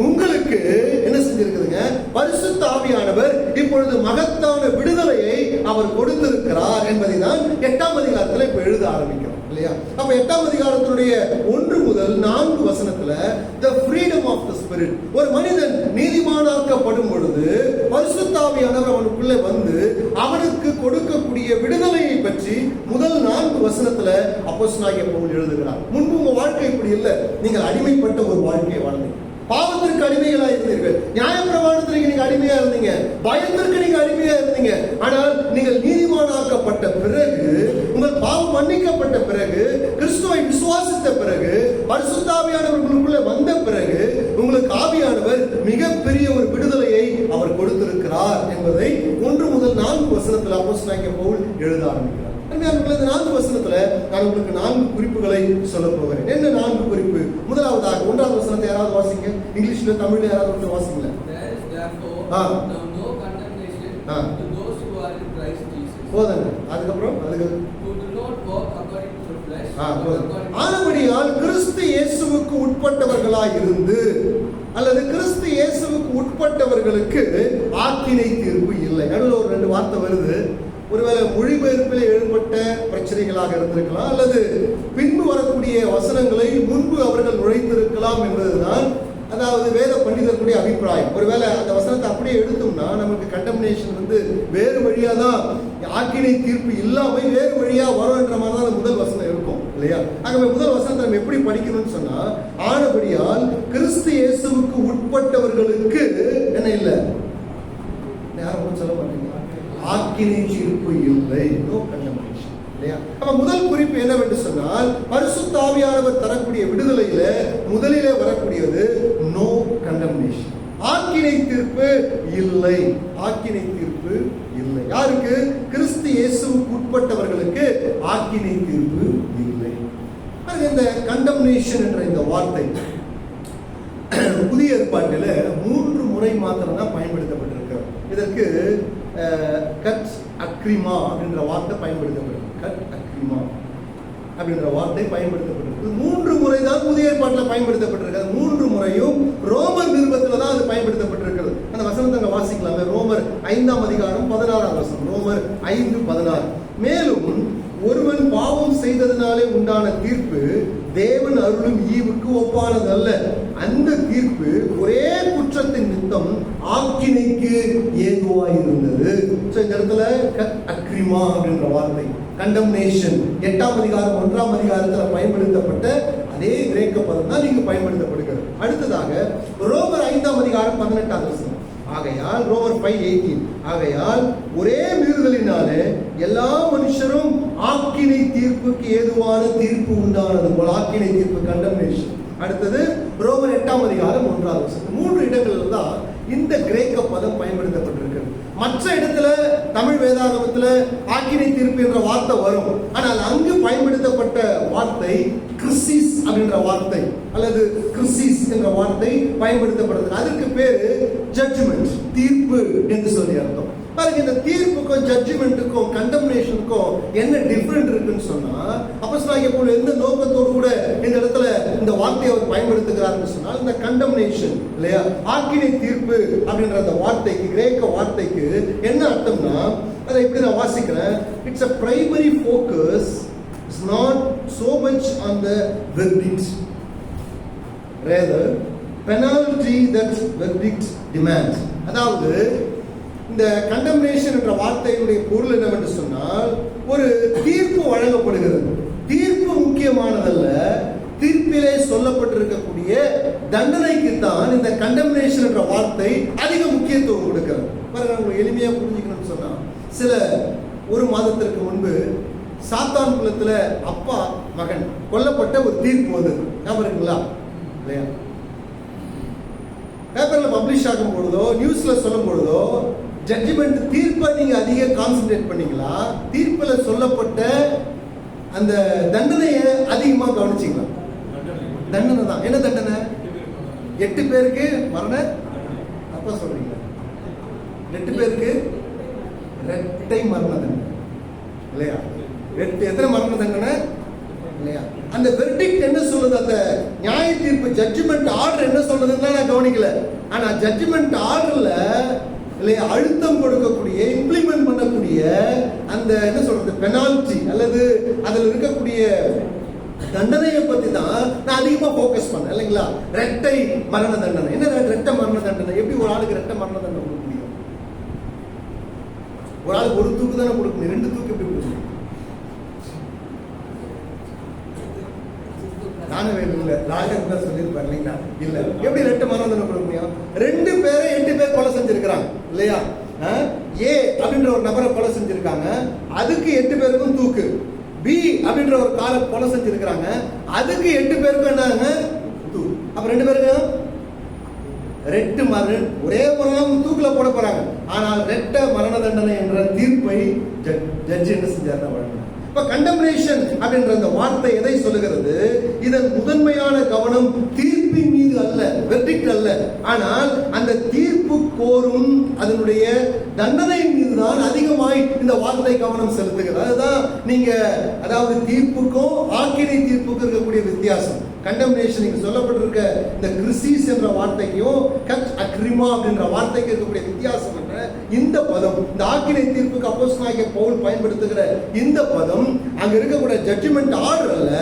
உங்களுக்கு என்ன செஞ்சிருக்குதுங்க? பரிசுத்த ஆவியானவர் இப்பொழுது மகத்தான விடுதலையை அவர் கொடுத்திருக்கிறார் என்பதை தான் 8ஆம் அதிகாரத்தில் இப்ப எழுத ஆரம்பிக்கிறோம் இல்லையா? அப்ப 8ஆம் அதிகாரத்தினுடைய 1 முதல் 4 வசனத்துல the freedom of the spirit, ஒரு மனிதன் நீதிமானாக்கப்படும் பொழுது பரிசுத்த ஆவியானவர் அவனுக்குள்ளே வந்து அவனுக்கு கொடுக்கக்கூடிய விடுதலையை பற்றி முதல் 4 வசனத்துல அப்போஸ்தலனாகிய பவுல் எழுதுகிறார். முன்பு உங்க வாழ்க்கை இப்படி இல்லை. நீங்கள் அடிமைப்பட்ட ஒரு வாழ்க்கையை வாழ்ந்தீங்க. பாவத்திற்கு அடிமைகளா இருந்தீர்கள். நியாயப்பிரமாணத்திற்கு நீங்க அடிமையா இருந்தீங்க. பயத்திற்கு நீங்க அடிமையா இருந்தீங்க. ஆனால் நீங்கள் நீதிமானாக்கப்பட்ட பிறகு, உங்கள் பாவம் மன்னிக்கப்பட்ட பிறகு, கிறிஸ்துவை விசுவாசித்த பிறகு, பரிசுத்த ஆவியானவர் உங்களுக்குள்ளே வந்த பிறகு உங்களுக்கு ஆவியானவர் மிகப்பெரிய ஒரு விடுதலையை அவர் கொடுத்திருக்கிறார் என்பதை 1 முதல் 4 வசனத்தில் அப்போஸ்தலனாகிய பவுல் எழுத ஆரம்பிக்கிறார். இந்த 4 வசனத்துல நான் உங்களுக்கு 4 குறிப்புகளை சொல்ல போகிறேன். என்ன 4 குறிப்பு? முதலாவதாக 1வது வசனத்தை யாராவது வாசிங்க. இங்கிலீஷ்ல தமிழ்ல யாராவது ஒன்று வாசிங்களா? போதுங்க. அதுக்கப்புறம் ஆனபடியால் கிறிஸ்து இயேசுவுக்கு உட்பட்டவர்களாய் இருந்து அல்லது கிறிஸ்து இயேசுவுக்கு உட்பட்டவர்களுக்கு ஆக்கினை தீர்ப்பு இல்லை. நடுவில் ஒரு 2 வார்த்தை வருது. ஒருவேளை மொழிபெயர்ப்பில் எழுப்பட்ட பிரச்சனைகளாக இருந்திருக்கலாம், அல்லது பின்பு வரக்கூடிய வசனங்களை முன்பு அவர்கள் நுழைத்திருக்கலாம் என்பதுதான் அதாவது வேத பண்டிதர்களுடைய அபிப்பிராயம். ஒருவேளை அந்த வசனத்தை அப்படியே எடுத்தோம்னா நமக்கு கண்டம்னேஷன் வந்து வேறு வழியா தான், ஆக்கினை தீர்ப்பு இல்லாமல் வேறு வழியா வரும் என்ற மாதிரி தான் அந்த முதல் வசனம் இருக்கும் இல்லையா? ஆகவே முதல் வசனத்தை நம்ம எப்படி படிக்கணும்னு சொன்னா, ஆனபடியால் கிறிஸ்து இயேசுவுக்கு உட்பட்டவர்களுக்கு என்ன இல்லை? யாரும் சொல்ல மாட்டீங்க, ஆக்கினை தீர்ப்பு இல்லை. நோ கண்டம்னேஷன் இல்லையா? அப்ப முதல் குறிப்பு என்னவென்று சொன்னால், பரிசுத்த ஆவியானவர் தரக்கூடிய விடுதலையில முதலிலே வரக்கூடியது நோ கண்டம்னேஷன். ஆக்கினை தீர்ப்பு இல்லை. ஆக்கினை தீர்ப்பு இல்லை. யாருக்கு? கிறிஸ்து இயேசுவுக்கு உட்பட்டவர்களுக்கு ஆக்கினை தீர்ப்பு இல்லை. இந்த கண்டம்னேஷன் என்ற இந்த வார்த்தை புதிய ஏற்பாட்டில் 3 முறை மாத்திரம் தான் பயன்படுத்தப்பட்டிருக்கிறது. இதற்கு கட் அக்ரிமா என்ற வார்த்தை பயன்படுத்தப்படும். கட் அக்ரிமா அப்படின்ற வார்த்தை பயன்படுத்தப்பட்டிருக்கு. 3 முறை தான் புதிய ஏற்பாட்டில் பயன்படுத்தப்பட்டிருக்கிறது. 3 முறையும் ரோமர் நிருபத்தில் தான் அது பயன்படுத்தப்பட்டிருக்கிறது. அந்த வசனத்தை வாசிக்கலாமே. ரோமர் 5ஆம் அதிகாரம் 16ஆம் வசனம். ரோமர் 5:16. மேலும் ஒருவன் பாவம் செய்ததினாலே உண்டான தீர்ப்பு தேவன் அருளும் ஈவுக்கு ஒப்பானது அல்ல. அந்த தீர்ப்பு ஒரே குற்றத்தின் நிமித்தம் ஆக்கினைக்கு ஏதுவாயிருந்தது. இந்த இடத்துல அக்ரிமா அப்படின்ற வார்த்தை, கண்டம்னேஷன், 8ஆம் அதிகாரம் 1ஆம் அதிகாரத்தில் பயன்படுத்தப்பட்ட அதே கிரேக்க பதம் தான் நீங்க பயன்படுத்தப்படுகிறது. அடுத்ததாக ரோமர் 5ஆம் அதிகாரம் 18ஆம் வசனம். ஆகையால் ரோமர் 5:18. ஆகையால் ஒரே மீறுதலினாலே எல்லா மனுஷரும் ஆக்கினை தீர்ப்புக்கு ஏதுவான தீர்ப்பு உண்டானது போல, ஆக்கினை தீர்ப்பு, கண்டம்னேஷன். அடுத்தது ரோமர் 8ஆம் அதிகாரம் 1ஆம் வசனம். 3 இடங்கள்ல தான் இந்த கிரேக்க பதம் பயன்படுத்தப்பட்டிருக்கிறது. மற்ற இடத்துல தமிழ் வேதாகமத்துல ஆக்கினை தீர்ப்பு என்ற வார்த்தை வரும். ஆனால் அங்கு பயன்படுத்தப்பட்ட வார்த்தை கிறிஸ்டிஸ் அப்படின்ற வார்த்தை அல்லது கிறிஸ்டிஸ் என்ற வார்த்தை பயன்படுத்தப்படுது. அதற்கு பேரு ஜட்ஜ்மெண்ட், தீர்ப்பு என்று சொல்லி அர்த்தம். பாருங்க, இந்த தீர்ப்புக்கும் ஜட்ஜ்மெண்ட்டுக்கும் கண்டம்னேஷனுக்கும் என்ன டிஃபரெண்ட் இருக்குன்னு சொன்னா, அப்போஸ்தலனாகிய பவுல் எந்த நோக்கத்தோடு கூட இந்த இடத்துல இந்த வார்த்தையை அவர் பயன்படுத்துகிறார்னு சொன்னால், இந்த கண்டம்னேஷன் இல்லையா, ஆக்கினை தீர்ப்பு அப்படின்ற அந்த வார்த்தைக்கு, கிரேக்க வார்த்தைக்கு என்ன அர்த்தம்னா, அதை இப்படி நான் வாசிக்கிறேன். It's a primary focus is not so much on the verdict, rather penalty that verdict demands. அதாவது இந்த கண்டம்னேஷன் என்ற வார்த்தையினுடைய பொருள் என்னவென்று சொன்னால், ஒரு தீர்ப்பு வழங்கப்படுகிறது. தீர்ப்பு முக்கியமானதல்ல, தீர்ப்பிலே சொல்லப்பட்டிருக்கக்கூடிய தண்டனைக்கு தான் இந்த கண்டம்னேஷன் என்ற வார்த்தை அதிக முக்கியத்துவம் கொடுக்கிறது. பாருங்க, உங்களுக்கு எளிமையா புரிஞ்சுக்கணும்னு சொன்னா, ஒரு மாதத்திற்கு முன்பு சாத்தான் குலத்துல அப்பா மகன் கொல்லப்பட்ட ஒரு தீர்ப்பு வந்தது. ஞாபகம் இருக்குங்களா? இல்லையா? பேப்பர்ல பப்ளிஷ் ஆகும் பொழுதோ, நியூஸ்ல சொல்லும் பொழுதோ, ஜட்ஜ்மெண்ட் தீர்ப்பை நீங்க அதிக கான்சென்ட்ரேட் பண்ணீங்களா, தீர்ப்புல சொல்லப்பட்ட அந்த தண்டனையை அதிகமா கவனிச்சீங்களா? தண்டனை தான். என்ன தண்டனை? 8 பேருக்கு மரண, அப்பா சொல்றீங்க, 8 பேருக்கு இரட்டை மரண தண்டனை இல்லையா? எத்தனை மரண தண்டனை இல்லையா? அந்த வெர்டிக்ட் என்ன சொல்லுது, அந்த நியாய தீர்ப்பு ஜட்ஜ்மெண்ட் ஆர்டர் என்ன சொல்றதுன்னா நான் கவனிக்கல. ஆனா ஜட்ஜ்மெண்ட் ஆர்டர்ல இல்லையா, அழுத்தம் கொடுக்கக்கூடிய, இம்ப்ளிமெண்ட் பண்ணக்கூடிய அந்த என்ன சொல்றது, பெனால்டி அல்லது அதில் இருக்கக்கூடிய தண்டனையை பத்தி தான் நான் அதிகமா போக்கஸ் பண்ணேன் இல்லைங்களா? இரட்டை மரண தண்டனை. என்ன இரட்டை மரண தண்டனை? எப்படி ஒரு ஆளுக்கு இரட்டை மரண தண்டனை கொடுக்க முடியும்? ஒரு ஆளுக்கு ஒரு தூக்கு தானே கொடுக்க முடியும், 2 தூக்கு எப்படி கொடுக்க முடியும்? நானும் இல்லை, ராஜன் தான் சொல்லியிருப்பார் இல்லைங்களா? இல்ல, எப்படி 2 மரண தண்டனை கொடுக்க முடியும்? 2 பேரை 8 பேர் கொலை செஞ்சிருக்கிறாங்க இல்லையா? ஏ அப்படின்ற ஒரு நபரை கொலை செஞ்சிருக்காங்க, அதுக்கு 8 பேருக்கும் தூக்கு. பி அப்படின்ற ஒரு காலை கொலை செஞ்சிருக்கிறாங்க, அதுக்கு 8 பேருக்கும் என்னங்க தூக்கு. அப்ப 2 பேருக்கும் 2 மரணம், ஒரே மரணம் தூக்குல போட போறாங்க. ஆனால் 2 மரண தண்டனை என்ற தீர்ப்பை ஜட்ஜ் என்ன செஞ்சார்? வழங்கினார். இப்ப கண்டம்னேஷன் அப்படின்ற அந்த வார்த்தை எதை சொல்லுகிறது? இதன் முதன்மையான கவனம் தீர்ப்பின் மீது அல்ல, வெர்டிக்ட் அல்ல, ஆனால் அந்த தீர்ப்பு கோரும் அதனுடைய தண்டனை மீதுதான் அதிகமாய் இந்த வார்த்தை கவனம் செலுத்துகிறது. அதுதான் நீங்க, அதாவது தீர்ப்புக்கும் ஆக்கினை தீர்ப்புக்கும் இருக்கக்கூடிய வித்தியாசம். கண்டம்னேஷன் இங்க சொல்லப்பட்டிருக்க இந்த கிறிஸ்டிஸ் என்ற வார்த்தைக்கும் கட் அக்ரிமா அப்படின்ற வார்த்தைக்கு இருக்கக்கூடிய வித்தியாசம் என்ற இந்த பதம், இந்த ஆக்கினை தீர்ப்புக்கு அப்போஸ்தலனாகிய பவுல் பயன்படுத்துகிற இந்த பதம் அங்க இருக்கக்கூடிய ஜட்ஜ்மெண்ட் ஆர்டர் அல்ல,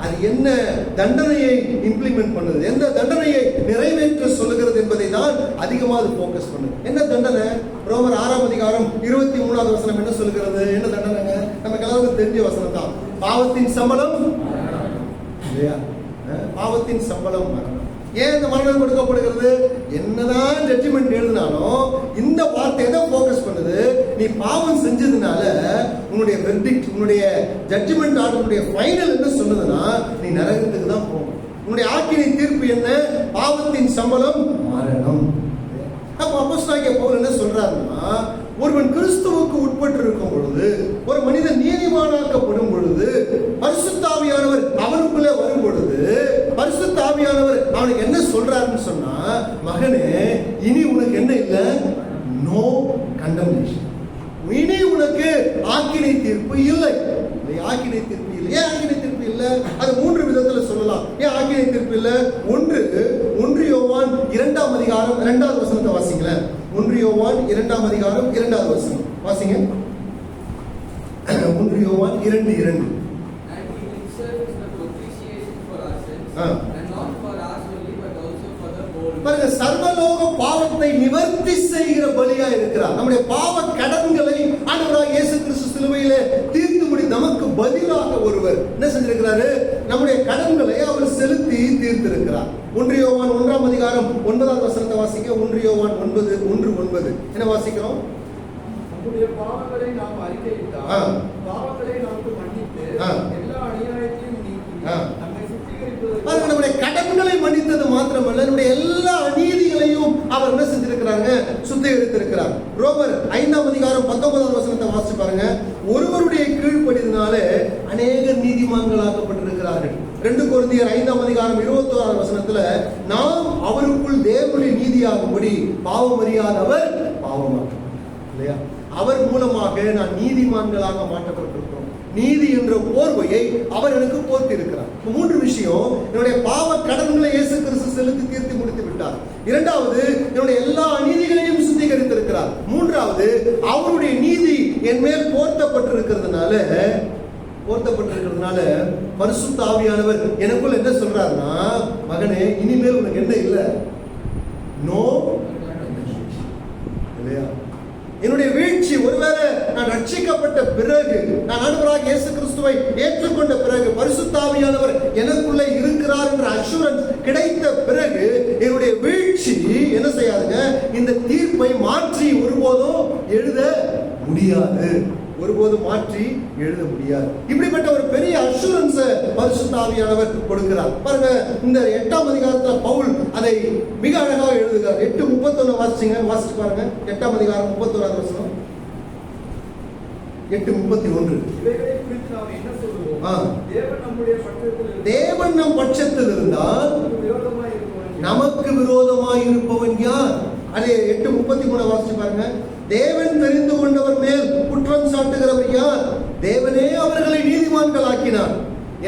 அது என்ன தண்டனையை இம்ப்ளிமெண்ட் பண்ணுது, எந்த தண்டனையை நிறைவேற்ற சொல்லுகிறது என்பதை தான் அதிகமாக அது போக்கஸ் பண்ணுது. என்ன தண்டனை? ரோமர் 6ஆம் அதிகாரம் 23ஆவது வசனம் என்ன சொல்லுகிறது? என்ன தண்டனைங்க? நமக்கு எல்லாருக்கும் தெரிஞ்ச வசனம் தான். பாவத்தின் சம்பளம் இல்லையா? பாவத்தின் சம்பளம் மரணம். ஏன் இந்த மரணம் கொடுக்கப்படுகிறது? என்னதான் ஜட்ஜ்மெண்ட் எழுதினாலும் இந்த வார்த்தை எதை போக்கஸ் பண்ணுது? நீ பாவம் செஞ்சதுனால உன்னுடைய வெர்டிக்ட், உன்னுடைய ஜட்ஜ்மெண்ட் ஆர்டருடைய ஃபைனல் என்ன சொல்லுதுன்னா, நீ நரகத்துக்கு தான் போகணும். உன்னுடைய ஆக்கினை தீர்ப்பு என்ன? பாவத்தின் சம்பளம் மரணம். அப்ப அப்போஸ்தலனாகிய பவுல் என்ன சொல்றாருன்னா, ஒருவன் கிறிஸ்துவுக்கு உட்பட்டு இருக்கும் பொழுது, ஒரு மனிதன் நீதிமானாக்கப்படும் பொழுது, பரிசுத்த ஆவியானவர் அவனுக்குள்ளே வரும் பொழுது, பரிசுத்த ஆவியானவர் அவனுக்கு என்ன சொல்றாருன்னு சொன்னா, மகனே, இனி உனக்கு என்ன இல்லை? No condemnation. இனி உனக்கு ஆக்கினை தீர்ப்பு இல்லை. ஆக்கினை தீர்ப்பு இல்லை. ஏன் ஆக்கினை தீர்ப்பு இல்லை? அது 3 விதத்துல சொல்லலாம். ஏன் ஆக்கினை தீர்ப்பு இல்லை? 1 யோவான் 2ஆம் அதிகாரம் 2வது வசனத்தை வாசிங்களேன். 1 யோவான் 2ஆம் அதிகாரம் 2வது வசனம் வாசிங்க. 1 யோவான் 2:2. And he himself is the propitiation for our sins, and not for ours only, but also for the whole world. பாருங்க, சர்வலோக பாவத்தை நிவர்த்தி செய்கிற பலியா இருக்கிறார். நம்முடைய பாவ கடன்களை ஆண்டவராகிய இயேசு கிறிஸ்து சிலுவையிலே தீர்த்து முடி நமக்கு பதிலாக ஒருவர் என்ன செஞ்சிருக்கிறாரு? நம்முடைய கடன்களை அவர் செலுத்தி தீர்த்திருக்கிறார். 1 யோவான் 1ஆம் அதிகாரம் 9வது வசனத்தை வாசிக்க. 1 யோவான் 9:1-9 என்ன வாசிக்கிறோம்? நம்முடைய பாவங்களை நாம் அறிக்கையிட்டால் பாவங்களை நமக்கு மன்னித்து எல்லா அநியாயத்தையும் நீக்கி நம்மை சுத்திகரிப்பதற்கு நம்முடைய கடன்களை மன்னித்தது மாத்திரமல்ல, நம்முடைய எல்லா அநீதிகளையும் அவர் என்ன செஞ்சிருக்கிறாங்க? சுத்திகரித்திருக்கிறார். ரோமர் 5ஆம் அதிகாரம் 19வது வசனத்தை வாசிச்சு பாருங்க. ஒருவருடைய கீழ்ப்படிதனாலே அநேகர் நீதிமான்களாக்கப்பட்டிருக்கிறார்கள். 2 கொரிந்தியர் 5ஆம் அதிகாரம் 21வது வசனத்துல நாம் அவருக்குள் தேவனுடைய நீதியாகும்படி பாவம் அறியாதவர் பாவமாக்கும் இல்லையா? அவர் மூலமாக நான் நீதிமான்களாக மாற்றப்பட்டிருக்கிறோம். நீதி என்ற போர்வையை அவர் எனக்கு போர்த்தி இருக்கிறார். 3 விஷயம். என்னுடைய பாவ கடன்களை இயேசு கிறிஸ்து செலுத்தி தீர்த்து முடித்து விட்டார். 2வது, என்னுடைய எல்லா நீதிகளையும் சுத்திகரித்திருக்கிறார். 3வது, அவருடைய நீதி என் மேல் போர்த்தப்பட்டிருக்கிறதுனால பரிசுத்த ஆவியானவர் எனக்குள்ள என்ன சொல்றாருன்னா, மகனே, இனிமேல் உனக்கு என்ன இல்லை? நோ இல்லையா? என்னுடைய வீழ்ச்சி, ஒருவேளை நான் ரட்சிக்கப்பட்ட பிறகு, நான் ஆண்டவராகிய இயேசு கிறிஸ்துவை ஏற்றுக்கொண்ட பிறகு, பரிசுத்த ஆவியானவர் எனக்குள்ளே இருக்கிறார் என்ற அஷூரன்ஸ் கிடைத்த பிறகு, என்னுடைய வீழ்ச்சி என்ன செய்யாதுங்க? இந்த தீர்ப்பை மாற்றி ஒருபோதும் எழுத முடியாது. இப்படிப்பட்ட ஒரு பெரிய அஷூரன்ஸ் பரிசுத்த ஆவியானவர் கொடுக்கிறார். பாருங்க, இந்த 8ஆம் அதிகாரத்துல பவுல் அதை மிக அழகாக எழுதுகிறார். 8:31 வாசிச்சு பாருங்க. 8ஆம் அதிகாரம் 31வது வசனம். 8:31. இவைகளை குறித்து நாம் என்ன சொல்லுவோம்? தேவன் நம் பட்சத்தில் இருந்தால் நமக்கு விரோதமாய் இருப்பவன் யார்? அதே 8:33 வாசிச்சு பாருங்க. தேவன் தெரிந்து கொண்டவர் மேல் குற்றம் சாட்டுகிறவர் யார்? தேவனே அவர்களை நீதிமான்கள் ஆக்கினார்.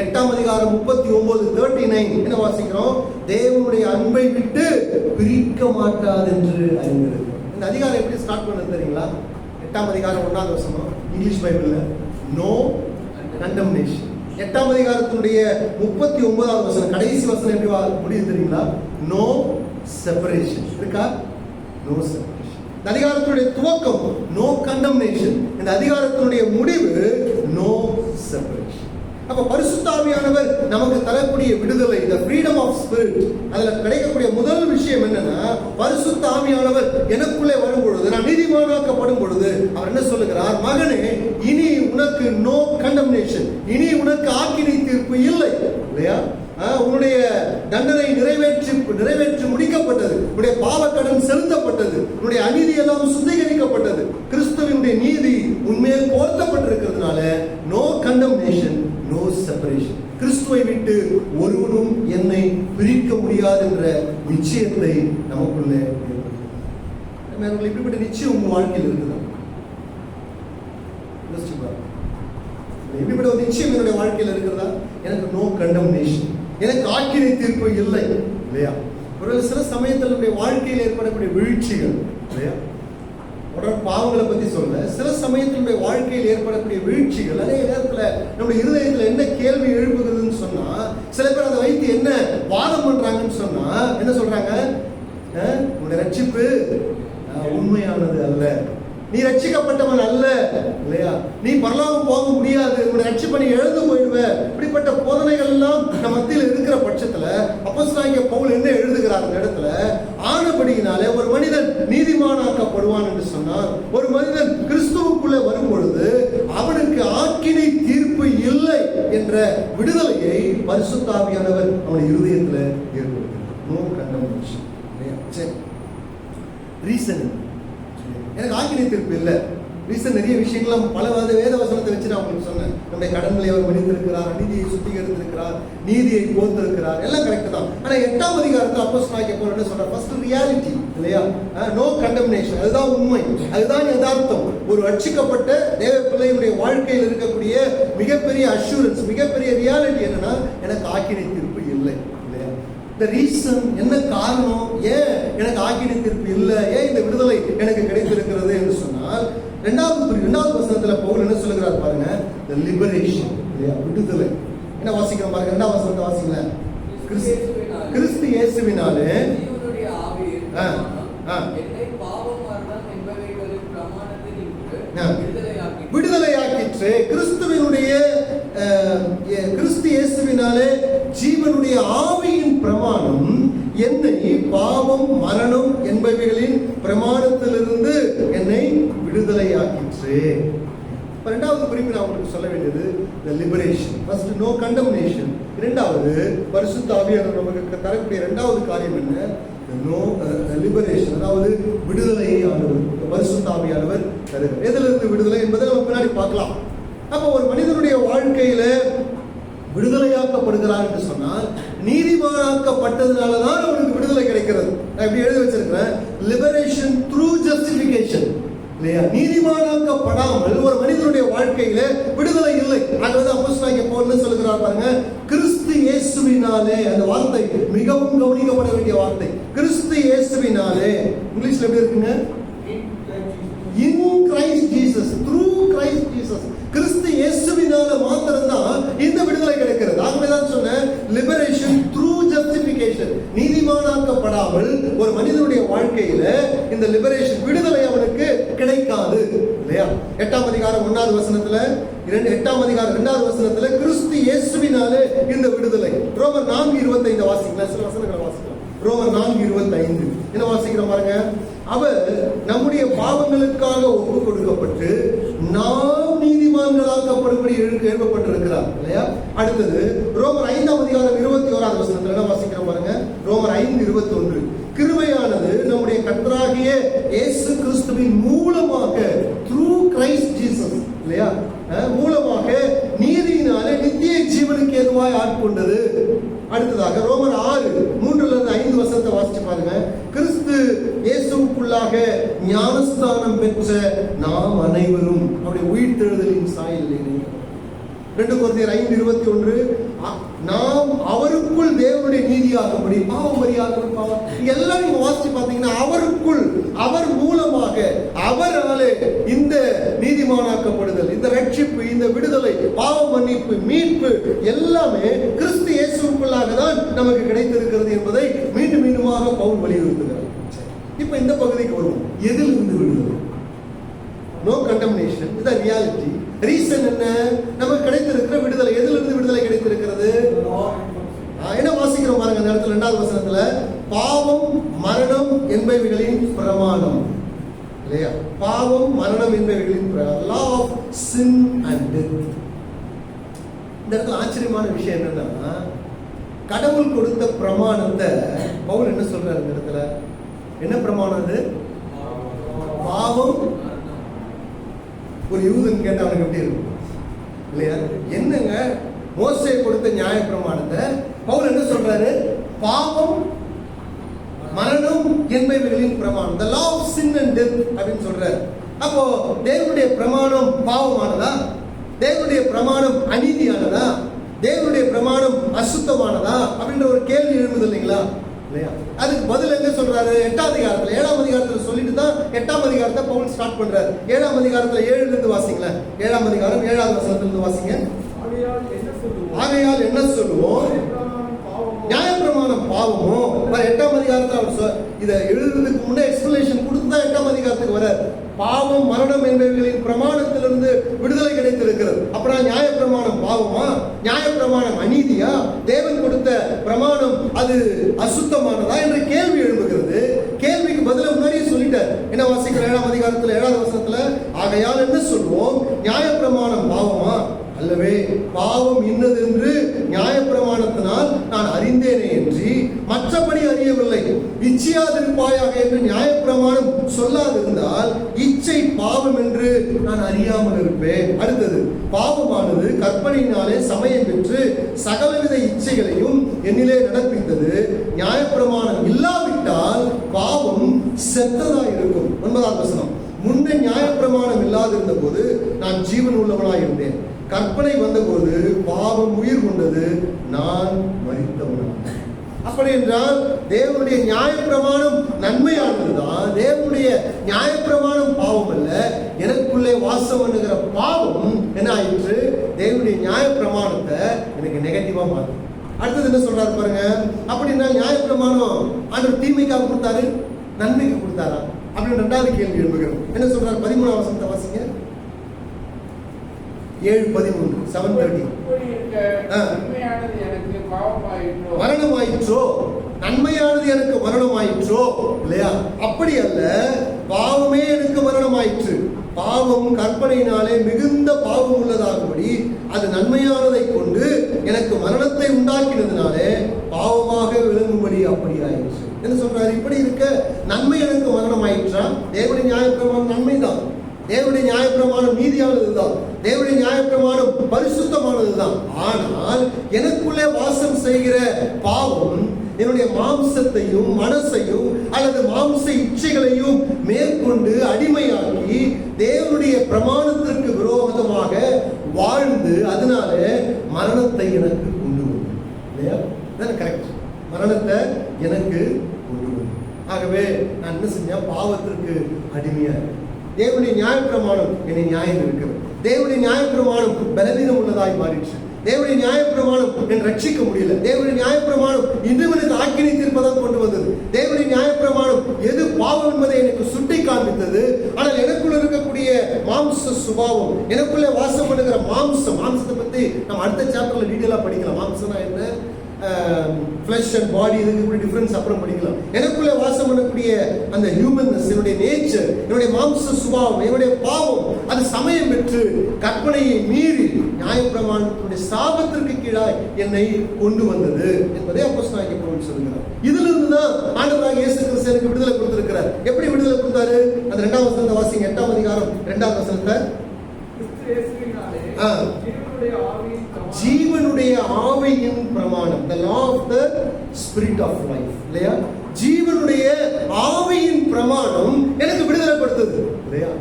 8ஆம் அதிகாரம் 39 என்ன வாசிக்கிறோம்? தேவனுடைய அன்பை விட்டு பிரிக்க மாட்டாது என்று அறிந்திருக்கிறோம். இந்த அதிகாரம் எப்படி ஸ்டார்ட் பண்ணது தெரியுங்களா? 8ஆம் அதிகாரம் 1வது வசனம் இங்கிலீஷ் பைபிள்ல நோ கண்டம்னேஷன். 8ஆம் அதிகாரத்தினுடைய 39வது வசனம் கடைசி வசனம் எப்படி முடியுது தெரியுங்களா? நோ செப்பரேஷன் இருக்கா? No separation. இந்த அதிகாரத்தினுடைய துவக்கம் நோ கண்டம்னேஷன், இந்த அதிகாரத்தினுடைய முடிவு நோ செப்பரேஷன். அப்ப பரிசுத்த ஆவியானவர் நமக்கு தரக்கூடிய விடுதலை, இந்த ஃப்ரீடம் ஆஃப் ஸ்பிரிட், அதுல கிடைக்கக்கூடிய முதல் விஷயம் என்னன்னா, பரிசுத்த ஆவியானவர் எனக்குள்ளே வரும் பொழுது, நான் நீதிமானாக்கப்படும் பொழுது அவர் என்ன சொல்லுகிறார்? மகனே, இனி உனக்கு நோ கண்டம்னேஷன், இனி உனக்கு ஆக்கினை தீர்ப்பு இல்லை இல்லையா? உன்னுடைய தண்டனை நிறைவேற்றி முடிக்கப்பட்டது. உன்னுடைய பாவக்கடன் செலுத்தப்பட்டது. உன்னுடைய அநீதி எல்லாம் சுத்திகரிக்கப்பட்டது. கிறிஸ்துவினுடைய நீதி உண்மையில் போர்த்தப்பட்டிருக்கிறதுனால நோ கண்டம்னேஷன், நோ செப்பரேஷன். கிறிஸ்துவை விட்டு ஒருவனும் என்னை பிரிக்க முடியாது என்ற நிச்சயத்தை நமக்குள்ளே ஏற்படுத்தும். இப்படிப்பட்ட நிச்சயம் உங்க வாழ்க்கையில் இருக்குதா? இப்படிப்பட்ட ஒரு நிச்சயம் என்னுடைய வாழ்க்கையில் இருக்கிறதா? எனக்கு நோ கண்டம்னேஷன், எனக்கு ஆக்கினை தீர்ப்பு இல்லை இல்லையா? ஒரு சில சமயத்தில் நம்முடைய வாழ்க்கையில் ஏற்படக்கூடிய வீழ்ச்சிகள் இல்லையா? உடனே பாவங்களை பத்தி சொல்ல, சில சமயத்தினுடைய வாழ்க்கையில் ஏற்படக்கூடிய வீழ்ச்சிகள் அதே நேரத்தில் நம்முடைய இருதயத்தில் என்ன கேள்வி எழுப்புகிறதுன்னு சொன்னா, சில பேர் அதை வைத்து என்ன வாதம் பண்றாங்கன்னு சொன்னா, என்ன சொல்றாங்க? உன்னுடைய ரட்சிப்பு உண்மையானது அல்ல, நீ ரட்சிக்கப்பட்டவன் அல்ல இல்லையா? நீ பரலோகம் போக முடியாது, உன்னை ரட்சிப்பை நீ எழுந்து போயிடுவ. இப்படிப்பட்ட போதனைகள் எல்லாம் நம்ம மத்தியில் இருக்கிற பட்சத்துல அப்போஸ்தலனாகிய பவுல் என்ன எழுதுகிறார் இந்த இடத்துல? ஆனபடியினாலே ஒரு மனிதன் நீதிமானாக்கப்படுவான் என்று சொன்னார். ஒரு மனிதன் கிறிஸ்துவுக்குள்ளே வரும் பொழுது அவனுக்கு ஆக்கினை தீர்ப்பு இல்லை என்ற விடுதலையை பரிசுத்த ஆவியானவர் அவனுடைய இருதயத்தில் ஏற்படுத்துகிறார். No condemnation. ரீசன், எனக்கு ஆக்கினை தீர்ப்பு இல்லை, ரீசன் நிறைய விஷயங்கள் பல வேத வசனத்தை வச்சு நான் உங்களுக்கு சொன்னேன். நம்முடைய கடன்களை அவர் மன்னித்திருக்கிறார், நீதியை சுத்திகரித்திருக்கிறார், நீதியை போத்திருக்கிறார், எல்லாம் கரெக்ட் தான். ஆனா 8ஆம் அதிகாரத்தில் அப்போஸ்தலனாகிய பவுல் என்ன சொல்றார்? ஃபர்ஸ்ட் ரியாலிட்டி இல்லையா? No condemnation. அதுதான் உண்மை, அதுதான் யதார்த்தம். ஒரு ரட்சிக்கப்பட்ட தேவ பிள்ளையுடைய வாழ்க்கையில் இருக்கக்கூடிய மிகப்பெரிய அஷூரன்ஸ், மிகப்பெரிய ரியாலிட்டி என்னன்னா, எனக்கு ஆக்கினை தீர்ப்பு இல்லை. இந்த ரீசன் என்ன காரணம், ஏன் எனக்கு ஆக்கினை தீர்ப்பு இல்லை, ஏன் இந்த விடுதலை எனக்கு கிடைத்திருக்கிறது என்று சொன்னால், இரண்டாவது வசனத்துல பவுல் என்ன சொல்லுகிறார் பாருங்க, the liberation இல்லையா, விடுதலை. என்ன வாசிக்கிறோம் பாருங்க, 2ஆம் வசனத்தை வாசிங்க. கிறிஸ்து இயேசுவினாலே விடுதலையாக்கிற்று. கிறிஸ்து இயேசுவினாலே ஜீவனுடைய ஆவியின் பிரமாணம் என்னை பாவம் மரணம் என்பவைகளின் பிரமாணத்திலிருந்து என்னை விடுதலையாக்கிற்று. இரண்டாவது குறிப்பு நான் உங்களுக்கு சொல்ல வேண்டியது the liberation. First, no condemnation. இரண்டாவது பரிசுத்த ஆவியானவர் நமக்கு தரக்கூடிய இரண்டாவது காரியம் என்ன? no liberation. அதாவது விடுதலையை ஆண்டவர் பரிசுத்த ஆவியானவர் தருகிறார். எதிலிருந்து விடுதலை என்பதை நம்ம பின்னாடி பார்க்கலாம். அப்போ ஒரு மனிதனுடைய வாழ்க்கையில விடுதலையாக்கப்படுகிறார் என்று சொன்னால், நீதிமானாக்கப்பட்டதுனாலதான் அவனுக்கு விடுதலை கிடைக்கிறது. நான் இப்படி எழுதி வச்சிருக்கிறேன், லிபரேஷன் த்ரூ ஜஸ்டிபிகேஷன் இல்லையா? நீதிமானாக்கப்படாமல் ஒரு மனிதனுடைய வாழ்க்கையில விடுதலை இல்லை. ஆகவே அப்போஸ்தலனாகிய பவுல் சொல்லுகிறார் பாருங்க, கிறிஸ்து இயேசுவினாலே. அந்த வார்த்தை மிகவும் கவனிக்கப்பட வேண்டிய வார்த்தை. கிறிஸ்து இயேசுவினாலே. இங்கிலீஷ்ல எப்படி இருக்குங்க? In Christ Jesus, through Christ Jesus. கிறிஸ்து இயேசுவினால மாத்திரம்தான் இந்த விடுதலை கிடைக்கிறது. ஆகவேதான் சொன்னேன், லிபரேஷன் த்ரூ ஜஸ்டிபிகேஷன். நீதிமானாக்கப்படாமல் ஒரு மனிதனுடைய வாழ்க்கையில இந்த லிபரேஷன் விடுதலை அவனுக்கு கிடைக்காது இல்லையா? 8ஆம் அதிகாரம் 1வது வசனத்துல, 8ஆம் அதிகாரம் 2வது வசனத்துல கிறிஸ்து இயேசுவினாலே இந்த விடுதலை. ரோமர் 4:25 வாசிக்கலாம். சில வசனங்களை வாசிக்கலாம். ரோமர் 4:25 என்ன வாசிக்கிறோம் பாருங்க, அவர் நம்முடைய பாவங்களுக்காக ஒப்பு கொடுக்கப்பட்டு நாம் நீதிமான்களாக்கப்படும்படி எழுதப்பட்டிருக்கிறார் இல்லையா? அடுத்தது ரோமர் 5ஆம் அதிகாரம் 21வது வசனத்துல என்ன வாசிக்கிறோம் பாருங்க, ரோமர் 5:21 கிருபையானது நம்முடைய கர்த்தராகிய இயேசு கிறிஸ்துவின் மூலமாக த்ரூ கிரைஸ்ட் ஜீசஸ் இல்லையா, மூலமாக நீதியினாலே நித்திய ஜீவனுக்கு ஏதுவாய் ஆட்கொண்டது. அடுத்ததாக ரோமர் 6:3-5 வசனத்தை வாசிச்சு பாருங்க, கிறிஸ்து இயேசுவுக்குள்ளாக ஞானஸ்தானம் பெற்ற நாம் அனைவரும் அவருடைய உயிர்த்தெழுதலின் சாயலில் 2 கொரிந்தியர் 5:21 நாம் அவருக்குள் தேவனுடைய நீதியாகும்படி, பாவம் மரியாதை பாவம் எல்லாம் நீங்க வாசிச்சு பார்த்தீங்கன்னா, அவருக்குள், அவர் மூலமாக, அவராலே இந்த நீதிமானாக்கப்படுதல், இந்த ரட்சிப்பு, இந்த விடுதலை, பாவ மன்னிப்பு, மீட்பு எல்லாமே கிறிஸ்து இயேசுவுக்குள்ளாக தான் நமக்கு கிடைத்திருக்கிறது என்பதை மீண்டும் மீண்டுமாக பவுல் வலியுறுத்துகிறார். இப்ப இந்த பகுதிக்கு வருவோம். எதில் இருந்து விடுதலை? No condemnation. இது ரியாலிட்டி. ரீசன் என்ன? நமக்கு கிடைத்திருக்கிற விடுதலை எதிலிருந்து விடுதலை கிடைத்திருக்கிறது? என்ன வாசிக்கிறோம் பாருங்க அந்த இடத்துல 2வது வசனத்துல, பாவம் மரணம் என்பவைகளின் பிரமாணம் இல்லையா? பாவம் மரணம் என்பவைகளின் law of sin and death. இந்த இடத்துல ஆச்சரியமான விஷயம் என்னன்னா, கடவுள் கொடுத்த பிரமாணத்தை பவுல் என்ன சொல்றாரு இந்த இடத்துல? என்ன பிரமாணம் அது? பாவம். ஒரு யூதன் கேட்ட அவனுக்கு எப்படி இருக்கும் இல்லையா? என்னங்க மோசே கொடுத்த நியாய பிரமாணத்தை பவுல் என்ன சொல்றாரு? பாவம் மரணம் என்பவைகளின் பிரமாணம், the law of sin and death அப்படின்னு சொல்றாரு. அப்போ தேவனுடைய பிரமாணம் பாவமானதா? தேவனுடைய பிரமாணம் அநீதியானதா? தேவனுடைய பிரமாணம் அசுத்தமானதா அப்படின்ற ஒரு கேள்வி எழுப்புது இல்லைங்களா? அதுக்கு பதில் என்ன சொல்றாரு? 8ஆம் அதிகாரத்துல 7ஆம் அதிகாரத்துல சொல்லிட்டு தான் 8ஆம் அதிகாரத்தை பவுல் ஸ்டார்ட் பண்றாரு. 7ஆம் அதிகாரத்துல 7ல இருந்து வாசிங்களேன். 7ஆம் அதிகாரம் 7வது வசனத்துல இருந்து வாசிங்க. ஆகையால் என்ன சொல்லுவோம்? நியாயப்பிரமாணம் பாவமோ? 8ஆம் அதிகாரத்துல அவர் இதை எழுதுறதுக்கு முன்னே எக்ஸ்பிளனேஷன் கொடுத்து தான் 8ஆம் அதிகாரத்துக்கு வர. பாவம் மரணம் என்பவைகளின் பிரமாணத்திலிருந்து விடுதலை கிடைத்திருக்கிறது. அப்புறம் நியாயப்பிரமாணம் பாவமா? நியாயப்பிரமாணம் அநீதியா? தேவன் கொடுத்த பிரமாணம் அது அசுத்தமானதா என்ற கேள்வி எழுப்புகிறது. கேள்விக்கு பதில முன்னாடியே சொல்லிட்டார். என்ன வாசிக்கிற 7ஆம் அதிகாரத்துல 7வது வசனத்துல, ஆகையால் என்ன சொல்வோம்? நியாயப்பிரமாணம் பாவமா? அல்லவே, பாவம் இன்னதென்று நியாயப்பிரமாணத்தினால் நான் அறிந்தேனே என்று மற்றபடி அறியவில்லை. இச்சையாதிருப்பாயாக என்று நியாயப்பிரமாணம் சொல்லாதிருந்தால் இச்சை பாவம் என்று நான் அறியாமல் இருப்பேன். அடுத்தது, பாவமானது கற்பனையினாலே சமயம் பெற்று சகலவித இச்சைகளையும் என்னிலே நடப்பித்தது. நியாயப்பிரமாணம் இல்லாவிட்டால் பாவம் செத்ததாய் இருக்கும். 9ஆம் வசனம், முன்னே நியாயப்பிரமாணம் இல்லாதிருந்த போது நான் ஜீவன் உள்ளவனாய் இருந்தேன். கற்பனை வந்தபோது பாவம் உயிர் கொண்டது, நான் மரித்தவனாக. அப்படி என்றால் தேவனுடைய நியாயப்பிரமாணம் நன்மையானதுதான். தேவனுடைய நியாயப்பிரமாணம் பாவம் அல்ல. எனக்குள்ளே வாசம் பண்ணுகிற பாவம் என்ன ஆயிற்று? தேவனுடைய நியாயப்பிரமாணத்தை எனக்கு நெகட்டிவா மாறும். அடுத்தது என்ன சொல்றாரு பாருங்க. அப்படின்னா நியாயப்பிரமாணம் ஆண்டவர் தீமைக்காக கொடுத்தாரு, நன்மைக்கு கொடுத்தாரா அப்படின்னு 2வது கேள்வி எழுப்புகிறோம். என்ன சொல்றாரு? 13ஆம் வசனத்தை வாசிங்க. 7:13 7:30. மரணமாயிற்றோ, நன்மையானது எனக்கு மரணமாயிற்றோ இல்லையா? அப்படி அல்ல, பாவமே எனக்கு மரணமாயிற்று. பாவம் கற்பனையினாலே மிகுந்த பாவம் உள்ளதாகும்படி அது நன்மையானதை கொண்டு எனக்கு மரணத்தை உண்டாக்கினதுனாலே பாவமாக விளங்கும்படி அப்படி ஆயிடுச்சு. என்ன சொல்றாரு? இப்படி இருக்க நன்மை எனக்கு மரணம் ஆயிற்றா? தேவனுடைய நியாயப்பிரமாணம் நன்மைதான். தேவனுடைய நியாயப்பிரமாணம் நீதியானதுதான். தேவனுடைய நியாயப்பிரமாணம் பரிசுத்தமானதுதான். ஆனால் எனக்குள்ளே வாசம் செய்கிற பாவம் என்னுடைய மாம்சத்தையும் மனசையும் அல்லது மாம்ச இச்சைகளையும் மேற்கொண்டு அடிமையாக்கி தேவனுடைய பிரமாணத்திற்கு விரோதமாக வாழ்ந்து அதனால மரணத்தை எனக்கு கொண்டு வரும். இல்லையா? கரெக்ட். மரணத்தை எனக்கு கொண்டு வரும். ஆகவே நான் என்ன செஞ்சேன்? பாவத்திற்கு அடிமையா. தேவனுடைய நியாயப்பிரமாணம் என்னை நியாயம் இருக்கிறது. தேவனுடைய நியாயப்பிரமாணம் பலவீனம் உள்ளதாய் மாறிடுச்சு. தேவனுடைய நியாயப்பிரமாணம் என்னை ரட்சிக்க முடியல. தேவனுடைய நியாயப்பிரமாணம் இன்றுவனுக்கு ஆக்கினை தீர்ப்பதான் கொண்டு வந்தது. தேவனுடைய நியாயப்பிரமாணம் எது பாவம் என்பதை எனக்கு சுட்டி காண்பித்தது. ஆனால் எனக்குள்ள இருக்கக்கூடிய மாம்ச சுபாவம், எனக்குள்ளே வாசம் பண்ணுகிற மாம்சத்தை பத்தி நம்ம அடுத்த சாப்டர்ல டீட்டெயிலா படிக்கலாம். மாம்சம்னா என்ன, ஃப்ளஷ் அண்ட் பாடி, இதுக்கு டிஃபரன்ஸ் அப்புறம் படிக்கலாம். எனக்குள்ளே வாசம் பண்ணக்கூடிய அந்த ஹியூமன்னஸ், என்னுடைய நேச்சர், என்னுடைய மாம்ச சுபாவம், என்னுடைய பாவம் அது சமயம் பெற்று கற்பனையை மீறி நியாயப்பிரமாணத்தினுடைய சாபத்திற்கு கீழாய் என்னை கொண்டு வந்தது என்பதை அப்போஸ்தலனாகிய பவுல் சொல்கிறார். இதுல இருந்து தான் ஆண்டவராகிய இயேசு கிறிஸ்து எனக்கு விடுதலை கொடுத்திருக்கிறார். எப்படி விடுதலை கொடுத்தாரு? அந்த 2ஆம் வசனத்தை வாசிங்க. 8ஆம் அதிகாரம் 2ஆம் வசனத்தை. ஜீவனுடைய ஆவியின் பிரமாணம், the law of the spirit of life, இல்லையா? ஜீவனுடைய ஆவியின் பிரமாணம் எனக்கு விடுதலை கொடுத்தது, இல்லையா?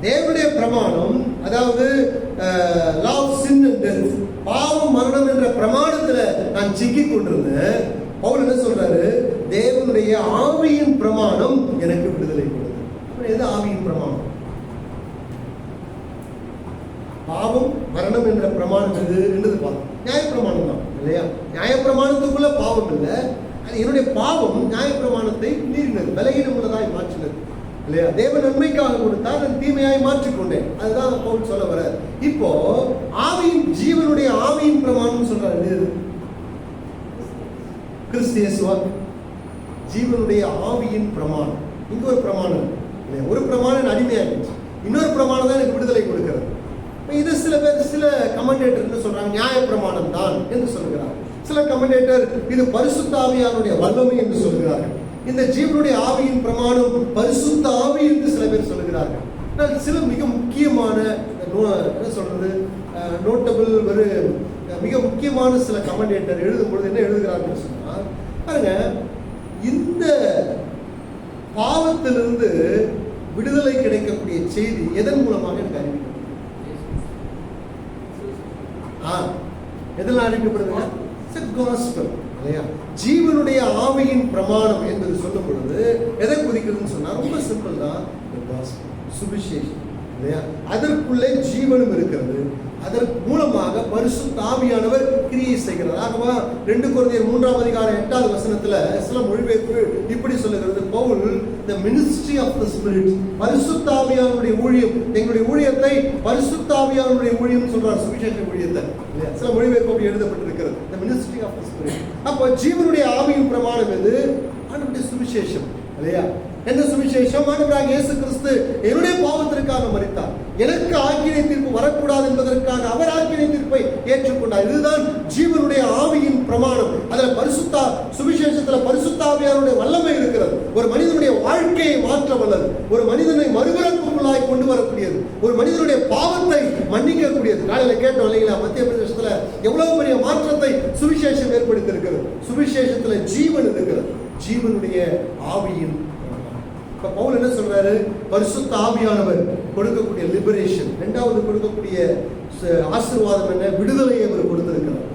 தேவனுடைய பிரமாணம், அதாவது law of sin and death, பாவம் மரணம் என்ற பிரமாணத்துல நான் சிக்கிக் கொண்டிருந்தேன். பவுல் என்ன சொல்றாரு? தேவனுடைய ஆவியின் பிரமாணம் எனக்கு விடுதலை கொடுத்தது. அப்புறம் எது ஆவியின் பிரமாணம்? பாவம் மரணம் என்ற பிரமாணம் எது என்றது பார்த்தோம். நியாயப்பிரமாணம் தான், இல்லையா? நியாயப்பிரமாணத்துக்குள்ள பாவம் இல்லை. அது என்னுடைய பாவம் நியாயப்பிரமாணத்தை மீறினது, பலகீனம் உள்ளதாய் மாற்றினது, இல்லையா? தேவ நன்மைக்காக கொடுத்தால் நான் தீமையாய் மாற்றிக்கொண்டேன். அதுதான் பவுல் சொல்ல வர. இப்போ ஆவியின், ஜீவனுடைய ஆவியின் பிரமாணம் சொல்றாரு. கிறிஸ்து இயேசுவா ஜீவனுடைய ஆவியின் பிரமாணம். இங்க ஒரு பிரமாணம், ஒரு பிரமாணம் அடிமையாகிடுச்சு. இன்னொரு பிரமாணம் தான் எனக்கு விடுதலை கொடுக்கிறது. இது சில பேர், சில கமெண்டேட்டர் என்ன சொல்றாங்க? நியாயப்பிரமாணம் தான் என்று சொல்கிறார். சில கமெண்டேட்டர் இது பரிசுத்த ஆவியானுடைய வல்லமை என்று சொல்கிறார்கள். இந்த ஜீவனுடைய ஆவியின் பிரமாணம் பரிசுத்த ஆவி என்று சில பேர் சொல்கிறார்கள். சில மிக முக்கியமான என்ன சொல்றது, நோட்டபிள், ஒரு மிக முக்கியமான சில கமெண்டேட்டர் எழுதும் பொழுது என்ன எழுதுகிறார்கள் சொன்னா, பாருங்க, இந்த பாவத்திலிருந்து விடுதலை கிடைக்கக்கூடிய செய்தி எதன் மூலமாக எனக்கு அறிவிக்கும்? எதெல்லாம் அறிவிக்கப்படுதுங்க? ஜீவனுடைய ஆவியின் பிரமாணம் என்பது சொல்லும் பொழுது எதை குறிக்கிறதுன்னு சொன்னா ரொம்ப சிம்பிள் தான். சுவிசேஷம், இல்லையா? அதற்குள்ளே ஜீவனும் இருக்கிறது. அதற்கு மூலமாக பரிசுத்த ஆவியானவர் கிரியை செய்கிறார். ஆகவா 2 கொரிந்தியர் 3ஆம் அதிகாரம் 8வது வசனத்துல சில மொழிபெயர்ப்பு இப்படி சொல்லுகிறது. Pavul the ministry of the spirit, பரிசுத்த ஆவியானவருடைய ஊழியம், எங்களுடைய ஊழியத்தை பரிசுத்த ஆவியானவருடைய ஊழியம் சொல்றார், சுவிசேஷ ஊழியத்தை, இல்லையா? சில மொழிபெயர்ப்பு அப்படி எழுதப்பட்டிருக்கிறது, the ministry of the spirit. அப்போ ஜீவனுடைய ஆவியின் பிரமாணம் எது? ஆண்டவருடைய சுவிசேஷம், இல்லையா? என்ன சுவிசேஷம்? ஆண்டவராகிய இயேசு கிறிஸ்து என்னுடைய பாவத்திற்காக மரித்தார். எனக்கு ஆக்கினை தீர்ப்பு வரக்கூடாது என்பதற்காக அவர் ஆக்கினை தீர்ப்பை ஏற்றுக்கொண்டார். இதுதான் ஜீவனுடைய ஆவியின் பிரமாணம். அதை அதுல சுவிசேஷத்துல பரிசுத்த ஆவியானுடைய வல்லமை இருக்கிறது. ஒரு மனிதனுடைய வாழ்க்கையை மாற்ற வல்லது, ஒரு மனிதனை மறுபிறப்புக்குள்ளாய் கொண்டு வரக்கூடியது, ஒரு மனிதனுடைய பாவத்தை மன்னிக்கக்கூடியது. காலையில கேட்டோம் இல்லைங்களா, மத்திய பிரதேசத்துல எவ்வளவு பெரிய மாற்றத்தை சுவிசேஷம் ஏற்படுத்தி இருக்கிறது. சுவிசேஷத்துல ஜீவன் இருக்கிறது, ஜீவனுடைய ஆவியின். இப்ப பவுல் என்ன சொல்றாரு? பரிசுத்த ஆவியானவர் கொடுக்கக்கூடிய லிபரேஷன். இரண்டாவது கொடுக்கக்கூடிய ஆசீர்வாதம் என்ன? விடுதலையை அவர் கொடுத்திருக்கிறார்.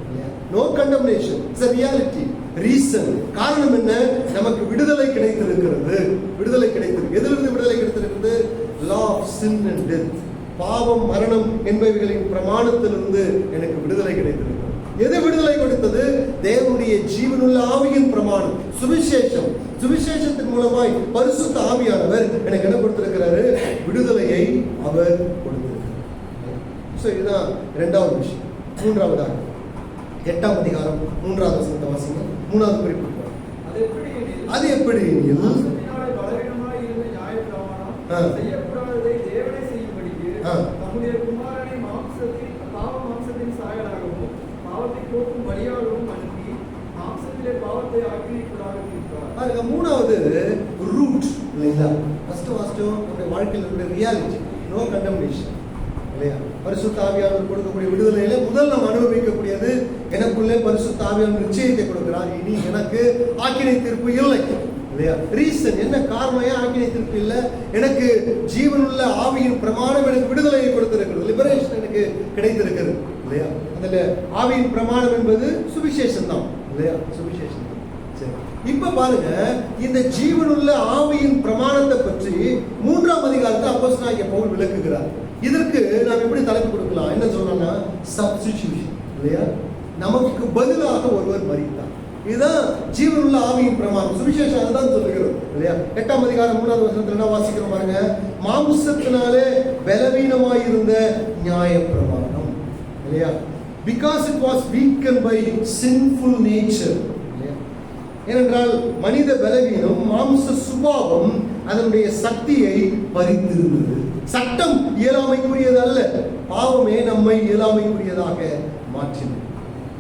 No condemnation, it's a reality. Reason, காரணம் என்ன? நமக்கு விடுதலை கிடைத்திருக்கிறது. விடுதலை கிடைத்திருக்கு. எதிலிருந்து விடுதலை கிடைத்திருக்கிறது? law of sin and death. பாவம், மரணம் என்பவைகளின் பிரமாணத்திலிருந்து எனக்கு விடுதலை கிடைத்திருக்கிறது. எது விடுதலை கொடுத்தது? தேவனுடைய ஜீவனுள்ள ஆவியின் பிரமாணம், சுவிசேஷம். சுவிசேஷத்தின் மூலமாய் பரிசுத்த ஆவியானவர் எனக்கு என்ன கொடுத்திருக்கிறாரு? விடுதலையை அவர் கொடுத்திருக்கிறார். சோ இதுதான் இரண்டாவது விஷயம். மூன்றாவதாக 8ஆம் அதிகாரம் 3வது வசனத்தை வாசிங்க. 3வது குறிப்பு. அது எப்படி எனில் பலவீனமாய் இருந்த நியாயப்பிரமாணம் செய்யக்கூடாததை தேவனே செய்யும்படிக்கு தம்முடைய குமாரனை மாம்சத்தின் சாயலாகவும் பாவத்தை போக்கும் பலியாகவும் அனுப்பி மாம்சத்திலே பாவத்தை ஆக்கிரமிப்பதாக இருக்கிறார். பாருங்க, மூணாவது ரூட் இல்லைங்களா? ஃபர்ஸ்ட் நம்முடைய வாழ்க்கையில் இருக்கக்கூடிய ரியாலிட்டி, நோ கண்டம்னேஷன் இல்லையா? பரிசுத்த ஆவியானவர் கொடுக்கக்கூடிய விடுதலையில முதல் நாம் அனுபவிக்கக்கூடியது, எனக்குள்ளே பரிசுத்த ஆவியானவர் நிச்சயத்தை கொடுக்கிறார், இனி எனக்கு ஆக்கினை தீர்ப்பு இல்லை இல்லையா? ரீசன் என்ன? காரணம் ஏன் ஆக்கினை தீர்ப்பு இல்லை? எனக்கு ஜீவனுள்ள ஆவியின் பிரமாணம் எனக்கு விடுதலையை கொடுத்திருக்கிறது, லிபரேஷன் எனக்கு கிடைத்திருக்கிறது இல்லையா? அதுல ஆவியின் பிரமாணம் என்பது சுவிசேஷம் தான் இல்லையா? சுவிசேஷம் தான். சரி, இப்ப பாருங்க, இந்த ஜீவனுள்ள ஆவியின் பிரமாணத்தை பற்றி 3ஆம் அதிகாரத்தை அப்போஸ்தலனாகிய பவுல் விளக்குகிறார். இதற்கு நாம் எப்படி தலைப்பு கொடுக்கலாம்? என்ன சொல்லணும்னா சப்ஸ்டிடியூஷன் இல்லையா? நமக்கு பதிலாக ஒருவர் மரித்தார். இதுதான் ஜீவனுள்ள ஆவியின் பிரமாணம். சுவிசேஷம் அதுதான் சொல்லுகிறது இல்லையா? 8ஆம் அதிகாரம் 3வது வசனத்துல என்ன வாசிக்கிறோம் பாருங்க? மாம்சத்தினாலே பலவீனமாயிருந்த நியாய பிரமாணம் இல்லையா? Because it was weakened by sinful nature. ஏனென்றால் மனித பலவீனம், மாம்ச சுபாவம் அதனுடைய சக்தியை பறித்திருந்தது. சட்டம் இயலாமைக்குரியது அல்ல, பாவமே நம்மை இயலாமைக்குரியதாக மாற்றினது.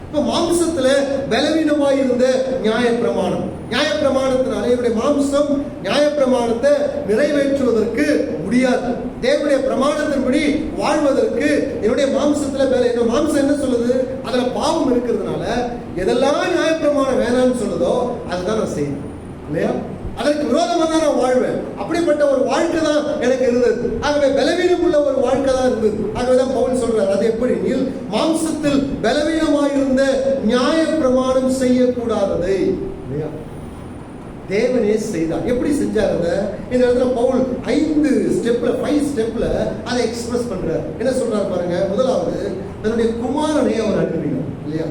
இப்ப மாம்சத்துல பலவீனமாய் இருந்த நியாயப்பிரமாணம், நியாயப்பிரமாணத்தினால என்னுடைய மாம்சம் நியாயப்பிரமாணத்தை நிறைவேற்றுவதற்கு முடியாது. தேவனுடைய பிரமாணத்தின்படி வாழ்வதற்கு என்னுடைய மாம்சத்துல என்ன மாம்சம் என்ன சொல்லுது? அதுல பாவம் இருக்கிறதுனால எதெல்லாம் நியாயப்பிரமாணம் வேணாம்னு சொல்லுதோ அதுதான் நான் செய்யணும் இல்லையா? அதற்கு விரோதமாக தான் நான் வாழ்வேன். அப்படிப்பட்ட ஒரு வாழ்க்கை தான் எனக்கு இருந்தது. ஆகவே பலவீனம் உள்ள ஒரு வாழ்க்கை தான் இருந்தது. ஆகவேதான் பவுல் சொல்றார், அது எப்படி? மாம்சத்தில் பலவீனமாயிருந்த நியாய பிரமாணம் செய்யக்கூடாததை இல்லையா தேவனே செய்தார். எப்படி செஞ்சார்? இந்த இடத்துல பவுல் 5 ஸ்டெப்ல அதை எக்ஸ்பிரஸ் பண்றார். என்ன சொல்றாரு பாருங்க? முதலாவது, தன்னுடைய குமாரனை அவர் அனுப்பினார் இல்லையா?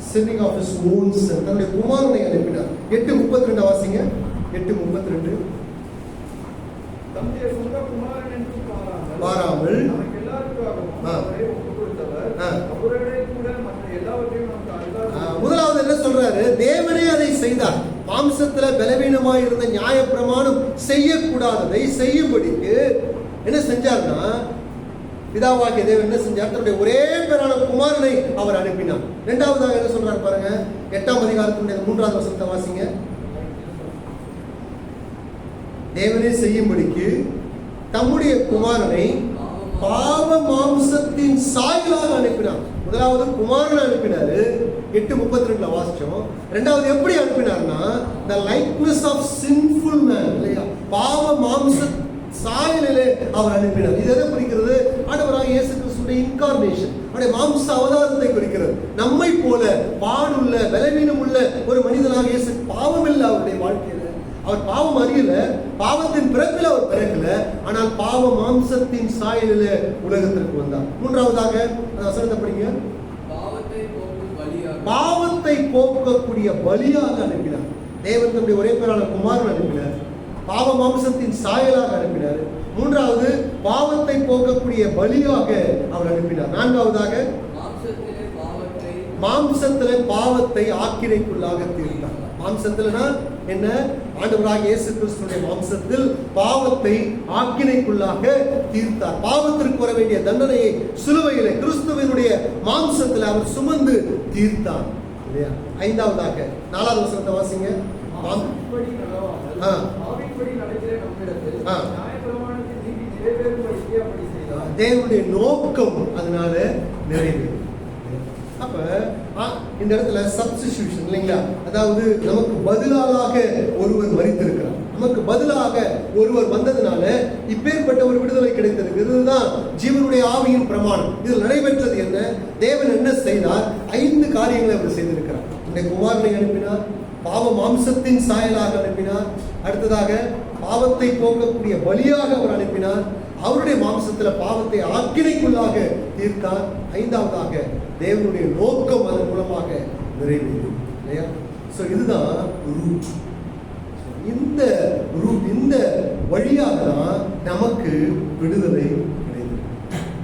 sending of his own son, தன்னுடைய குமாரனை அனுப்பினார். 8:32 வாசிங்க. 8:32. தம்முடைய சொந்த குமாரன் என்று பாராமல் நமக்கு எல்லாருக்காகவும் அவரை ஒப்புக் கொடுத்தவர், அவரோடே கூட மற்ற எல்லாவற்றையும் நமக்கு அருளார். முதலாவது என்ன சொல்றாரு? தேவனே அதை செய்தார். மாம்சத்துல பலவீனமாய் இருந்த நியாய பிரமாணம் செய்யக்கூடாததை செய்யும்படிக்கு என்ன செஞ்சார்னா, பிதாவாகிய தேவன் என்ன செஞ்சார்? தன்னுடைய ஒரே பேரான குமாரனை அவர் அனுப்பினார். இரண்டாவதாக என்ன சொல்றாரு பாருங்க? 8ஆம் அதிகாரத்தினுடைய 3வது வசனத்தை வாசிங்க. தேவனே செய்யும்படிக்கு தம்முடைய குமாரனை பாவ மாம்சத்தின் சாயலாக அனுப்பினார். முதலாவது குமாரனை அனுப்பினாரு, 8:32 வாசிச்சோம். இரண்டாவது எப்படி அனுப்பினார்னா, the likeness of sinful man இல்லையா? பாவ மாம்ச சாயலிலே அவர் அனுப்பினார். இது எதை குறிக்கிறது? ஆண்டவராகிய இயேசு கிறிஸ்துவின் இன்கார்னேஷன், அவருடைய மாம்ச அவதாரத்தை குறிக்கிறது. நம்மை போல பாடுள்ள பலவீனம் உள்ள ஒரு மனிதனாக இயேசு, பாவம் இல்லை அவருடைய வாழ்க்கையில, அவர் பாவம் அறியல, பாவத்தின் பிறப்பில் அவர் பிறக்கல, ஆனால் பாவ மாம்சத்தின் சாயலில உலகத்திற்கு வந்தார். மூன்றாவதாக வசனத்தை படிங்க. பாவத்தை போக்கக்கூடிய பலியாக அனுப்பினார். தேவன் தன்னுடைய ஒரே பேரான குமாரன் அனுப்பினார், பாவ மாம்சத்தின் சாயலாக அனுப்பினார். மூன்றாவது, பாவத்தை போக்கக்கூடிய பலியாக அவர் அனுப்பினார். நான்காவதாக, மாம்சத்திலே பாவத்தை ஆக்கினைக்குள்ளாக தீர்த்தார். மாம்சத்தில்னா என்ன? ஆண்டவராகிய இயேசு கிறிஸ்துவின் மாம்சத்தில் பாவத்தை ஆக்கினைக்குள்ளாக தீர்த்தார். பாவத்திற்கு வர வேண்டிய தண்டனையை சிலுவையிலே கிறிஸ்துவினுடைய மாம்சத்தில் அவர் சுமந்து தீர்த்தார். இல்லையா? ஐந்தாவதாக 4வது வசனத்தை வாசிங்க. ஆவியின்படி நடவாமல் ஆவியின்படி நடக்கிற நம்மிடத்தில் நியாயப்பிரமாணத்தின் நீதி நிறைவேறும்படிக்கு அப்படி செய்தார். தேவனுடைய நோக்கம் அதனால நிறைவேறும். அப்ப இந்த இடத்துல சப்ஸ்டிடியூஷன் இல்லைங்களா? அதாவது நமக்கு பதிலாக ஒருவர் மரித்திருக்கிறார், நமக்கு பதிலாக ஒருவர் வந்ததுனால இப்பேற்பட்ட ஒரு விடுதலை கிடைத்திருக்கு. இதுதான் ஜீவனுடைய ஆவியின் பிரமாணம். இதில் நடைபெற்றது என்ன? தேவன் என்ன செய்தார்? 5 காரியங்களை அவர் செய்திருக்கிறார். இந்த குமாரனை அனுப்பினார், பாவ மாம்சத்தின் சாயலாக அனுப்பினார், அடுத்ததாக பாவத்தை போக்கக்கூடிய பலியாக அவர் அனுப்பினார், அவருடைய மாம்சத்துல பாவத்தை ஆக்கினைக்குள்ளாக தீர்த்தார், 5வதாக தேவனுடைய நோக்கம் அதன் மூலமாக நிறைவேறும் இல்லையா? சோ இதுதான் ரூட். இந்த ரூட், இந்த வழியாக தான் நமக்கு விடுதலை கிடைக்கும்.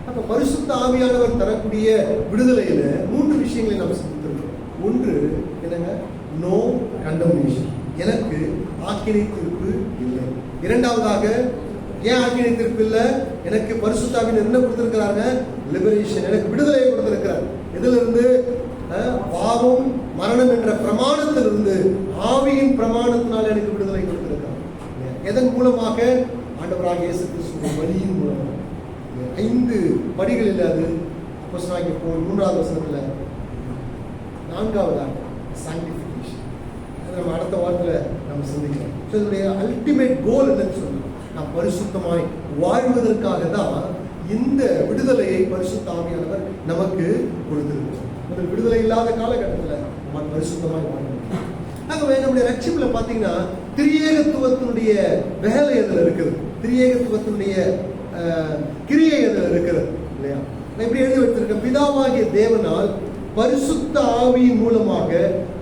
அப்ப பரிசுத்த ஆவியானவர் தரக்கூடிய விடுதலையில 3 விஷயங்களை நாம் சிந்தித்திருக்கிறோம். ஒன்று என்னங்க? நோ கண்டம்னேஷன், எனக்கு ஆக்கினை தீர்ப்பு இல்லை. இரண்டாவதாக, ஏன் ஆக்கினை தீர்ப்பு இல்லை? எனக்கு பரிசுத்த ஆவியானவர் என்ன கொடுத்திருக்கிறாங்க? லிபரேஷன், எனக்கு விடுதலையை கொடுத்திருக்கிறார். இதிலிருந்து பாவம் மரணம் என்ற பிரமாணத்திலிருந்து ஆவியின் பிரமாணத்தினால் எனக்கு விடுதலை கொடுத்திருக்கிறார். எதன் மூலமாக? ஆண்டவராகிய இயேசு கிறிஸ்துவின் பலியின் மூலமாக. 5 படிகளில் அது அப்போஸ்தலனாகிய பவுல் 3வது வசனத்துல 4வதாக சாங்டிஃபிகேஷன். நம்ம அடுத்த வாரத்துல நம்ம சிந்திக்கலாம். இதனுடைய அல்டிமேட் கோல் என்னன்னு சொல்லணும், நாம் பரிசுத்தமாய் வாழ்வதற்காக தான் இந்த விடுதலையை பரிசுத்த ஆவியானவர் நமக்கு கொடுத்திருக்கிறார். ஒரு விடுதலை இல்லாத காலகட்டத்தில் நம்ம பரிசுத்தமாய் வாழணும். ஆகவே நம்முடைய ரட்சிப்புல பாத்தீங்கன்னா திரியேகத்துவத்தினுடைய வேலை எதுல இருக்குது, திரியேகத்துவத்தினுடைய கிரியை எதுல இருக்கிறது இல்லையா? நான் இப்படி எழுதி வைத்திருக்கேன். பிதாவாகிய தேவனால் பரிசுத்த ஆவியின் மூலமாக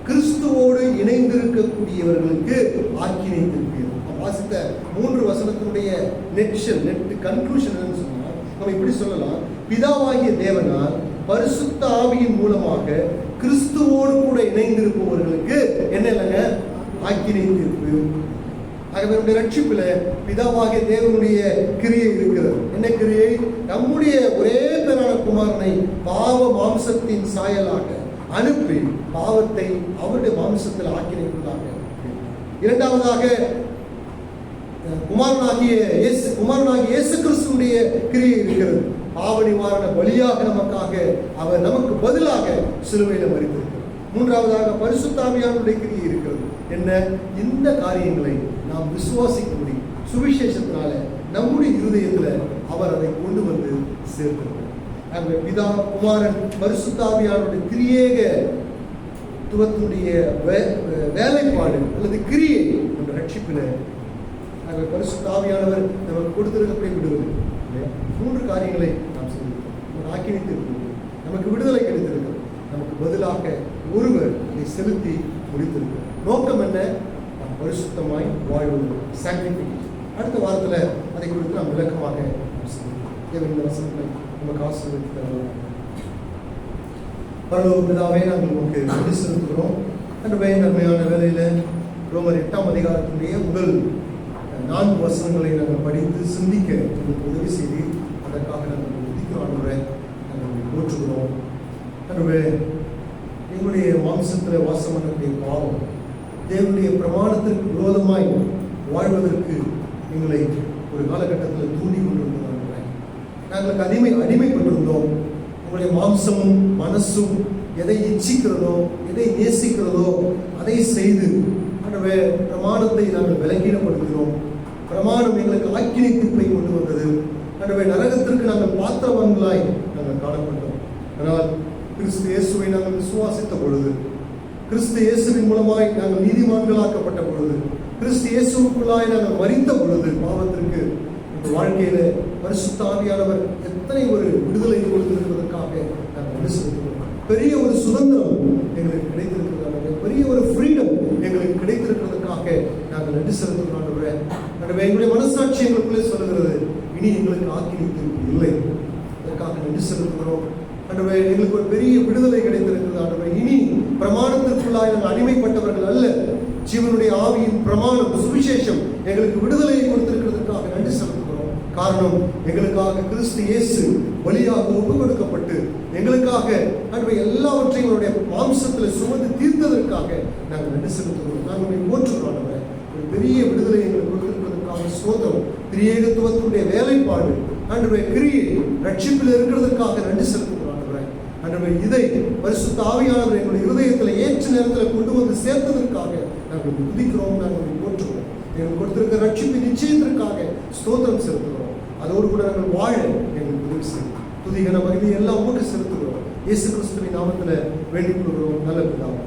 கிறிஸ்துவோடு இணைந்திருக்கக்கூடியவர்களுக்கு ஆக்கினை தீர்ப்பீர். வாசித்த 3 வசனத்தினுடைய நெட் கன்க்ளூஷன் என்னன்னு சொன்னா, நம்ம இப்படி சொல்லலாம்: பிதாவாகிய தேவனால் பரிசுத்த ஆவியின் மூலமாக கிறிஸ்துவோடு கூட இணைந்திருப்பவர்களுக்கு என்ன இல்லைங்க? ஆக்கினை தீர்ப்பு. ஆகவே நம்முடைய ரட்சிப்புல பிதாவாகிய தேவனுடைய கிரியை இருக்கிறது. என்ன கிரியை? நம்முடைய ஒரே பேரான குமாரனை பாவ மாம்சத்தின் சாயலாக அனுப்பி பாவத்தை அவருடைய மாம்சத்தில் ஆக்கினைக்குள்ளாக. இரண்டாவதாக குமாரனாகிய இயேசு கிறிஸ்துவுடைய கிரியை இருக்கிறது. பாவ நிவாரண பலியாக நமக்காக அவர் நமக்கு பதிலாக சிலுவையில மரித்திருக்கிறார். மூன்றாவதாக பரிசுத்த ஆவியானவருடைய கிரியை இருக்கிறது. என்ன? இந்த காரியங்களை நாம் விசுவாசிக்க முடியும். சுவிசேஷத்தினால நம்முடைய இருதயத்துல அவர் அதை கொண்டு வந்து சேர்த்திருக்கிறார். பிதா, குமாரன், பரிசுத்த ஆவியானவருடைய திரியேக துவத்தினுடைய வேலைப்பாடு அல்லது கிரியை என்ற ரட்சிப்பில பரிசுத்த ஆவியானவர் நமக்கு கொடுத்திருக்கக்கூடிய விடுதலை. 3 காரியங்களை நாம் செய்திருக்கிறோம். ஆக்கினை தீர்ப்பு, நமக்கு விடுதலை கிடைத்திருக்கிறது, நமக்கு பதிலாக ஒருவர் இதை செலுத்தி முடித்திருக்கிறார். நோக்கம் என்ன? நாம் பரிசுத்தமாய் வாழ்வது, சாங்டிஃபிகேஷன். அடுத்த வாரத்துல அதை குறித்து நாம் விளக்கமாக இந்த வசனங்களை நமக்கு ஆசீர்வதித்து தருவார். பரலோக பிதாவே, நாங்கள் உங்களுக்கு நன்றி செலுத்துகிறோம். அன்றைய நன்மையான வேலையில ரோமர் 8ஆம் அதிகாரத்தினுடைய முதல் 4 வசனங்களை நாங்கள் படித்து சிந்திக்க உங்களுக்கு உதவி செய்து அதற்காக நாங்கள் உதிக்கிறோம். நாங்கள் போற்றுகிறோம். எங்களுடைய மாம்சத்தில் வாசம் பண்ணக்கூடிய பாவம் தேவனுடைய பிரமாணத்திற்கு விரோதமாய் வாழ்வதற்கு எங்களை ஒரு காலகட்டத்தில் தூண்டி கொண்டிருந்தோம். நாங்களுக்கு அடிமைப்பட்டிருந்தோம். உங்களுடைய மாம்சமும் மனசும் எதை இச்சிக்கிறதோ, எதை நேசிக்கிறதோ அதை செய்து பிரமாணத்தை நாங்கள் விலகீனப்படுத்தினோம். பிரமாணம் எங்களுக்கு ஆக்கினை தீர்ப்பை கொண்டு வந்தது. நரகத்திற்கு நாங்கள் பாத்திரவான்களாய் நாங்கள் காணப்பட்டோம். ஆனால் கிறிஸ்து இயேசுவை நாங்கள் விசுவாசித்த பொழுது, கிறிஸ்து இயேசுவின் மூலமாய் நாங்கள் நீதிமான்களாக்கப்பட்ட பொழுது, கிறிஸ்து இயேசுக்குள்ளாய் நாங்கள் மரித்த பொழுது பாவத்திற்கு வாழ்க்கையில பரிசுத்த ஆவியானவர் எத்தனை ஒரு விடுதலை கொடுத்திருப்பதற்காக நாங்கள் அனுசரிக்கிறோம். பெரிய ஒரு சுதந்திரம் எங்களுக்கு கிடைத்திருக்கிறது, பெரிய ஒரு ஃப்ரீடம் எங்களுக்கு கிடைத்திருக்கிறதுக்காக நாங்கள் நன்றி செலுத்துகிறோம். எங்களுடைய மனசாட்சி எங்களுக்குள்ளே சொல்லுகிறது, இனி எங்களுக்கு ஆக்கினை தீர்ப்பு இல்லை. அதற்காக நன்றி செலுத்துகிறோம். எங்களுக்கு ஒரு பெரிய விடுதலை கிடைத்திருக்கிறது. இனி பிரமாணத்திற்குள்ளாய் நாங்கள் அடிமைப்பட்டவர்கள் அல்ல. ஜீவனுடைய ஆவியின் பிரமாணம், சுவிசேஷம் எங்களுக்கு விடுதலையை கொடுத்திருக்கிறதுக்காக நன்றி செலுத்துகிறோம். காரணம், எங்களுக்காக கிறிஸ்து இயேசு பலியாக ஒப்பு கொடுக்கப்பட்டு எங்களுக்காக ஆண்டவரே எல்லாவற்றையும் எங்களுடைய மாம்சத்தில் சுமந்து தீர்த்ததற்காக நாங்கள் நன்றி செலுத்துகிறோம். நாங்கள் உங்களை போற்றுகிறோம் ஆண்டவரே. ஒரு பெரிய விடுதலை எங்களுக்கு கொடுத்திருப்பதற்காக ஸ்தோத்திரம். திரியேகத்துவத்தினுடைய வேலைப்பாடு ஆண்டவரே, கிரியை ரட்சிப்பில் இருக்கிறதற்காக நன்றி செலுத்துகிறோம் ஆண்டவரே. ஆண்டவரே, இதை பரிசுத்த ஆவியானவர் எங்களுடைய இருதயத்தில் ஏற்ற நேரத்தில் கொண்டு வந்து சேர்த்ததற்காக நாங்கள் துதிக்கிறோம், நாங்கள் போற்றுகிறோம். எங்களுக்கு கொடுத்திருக்கிற ரட்சிப்பு நிச்சயத்திற்காக ஸ்தோத்திரம் செலுத்துகிறோம். அதோடு கூட நாங்கள் வாழ எங்களுக்கு உதவி செய்யும். துதிகன மகிமை எல்லாம் உமக்கு செலுத்துகிறோம். இயேசு கிறிஸ்துவின் நாமத்தில் வேண்டிக் கொள்கிறோம் நல்ல பிதாவே.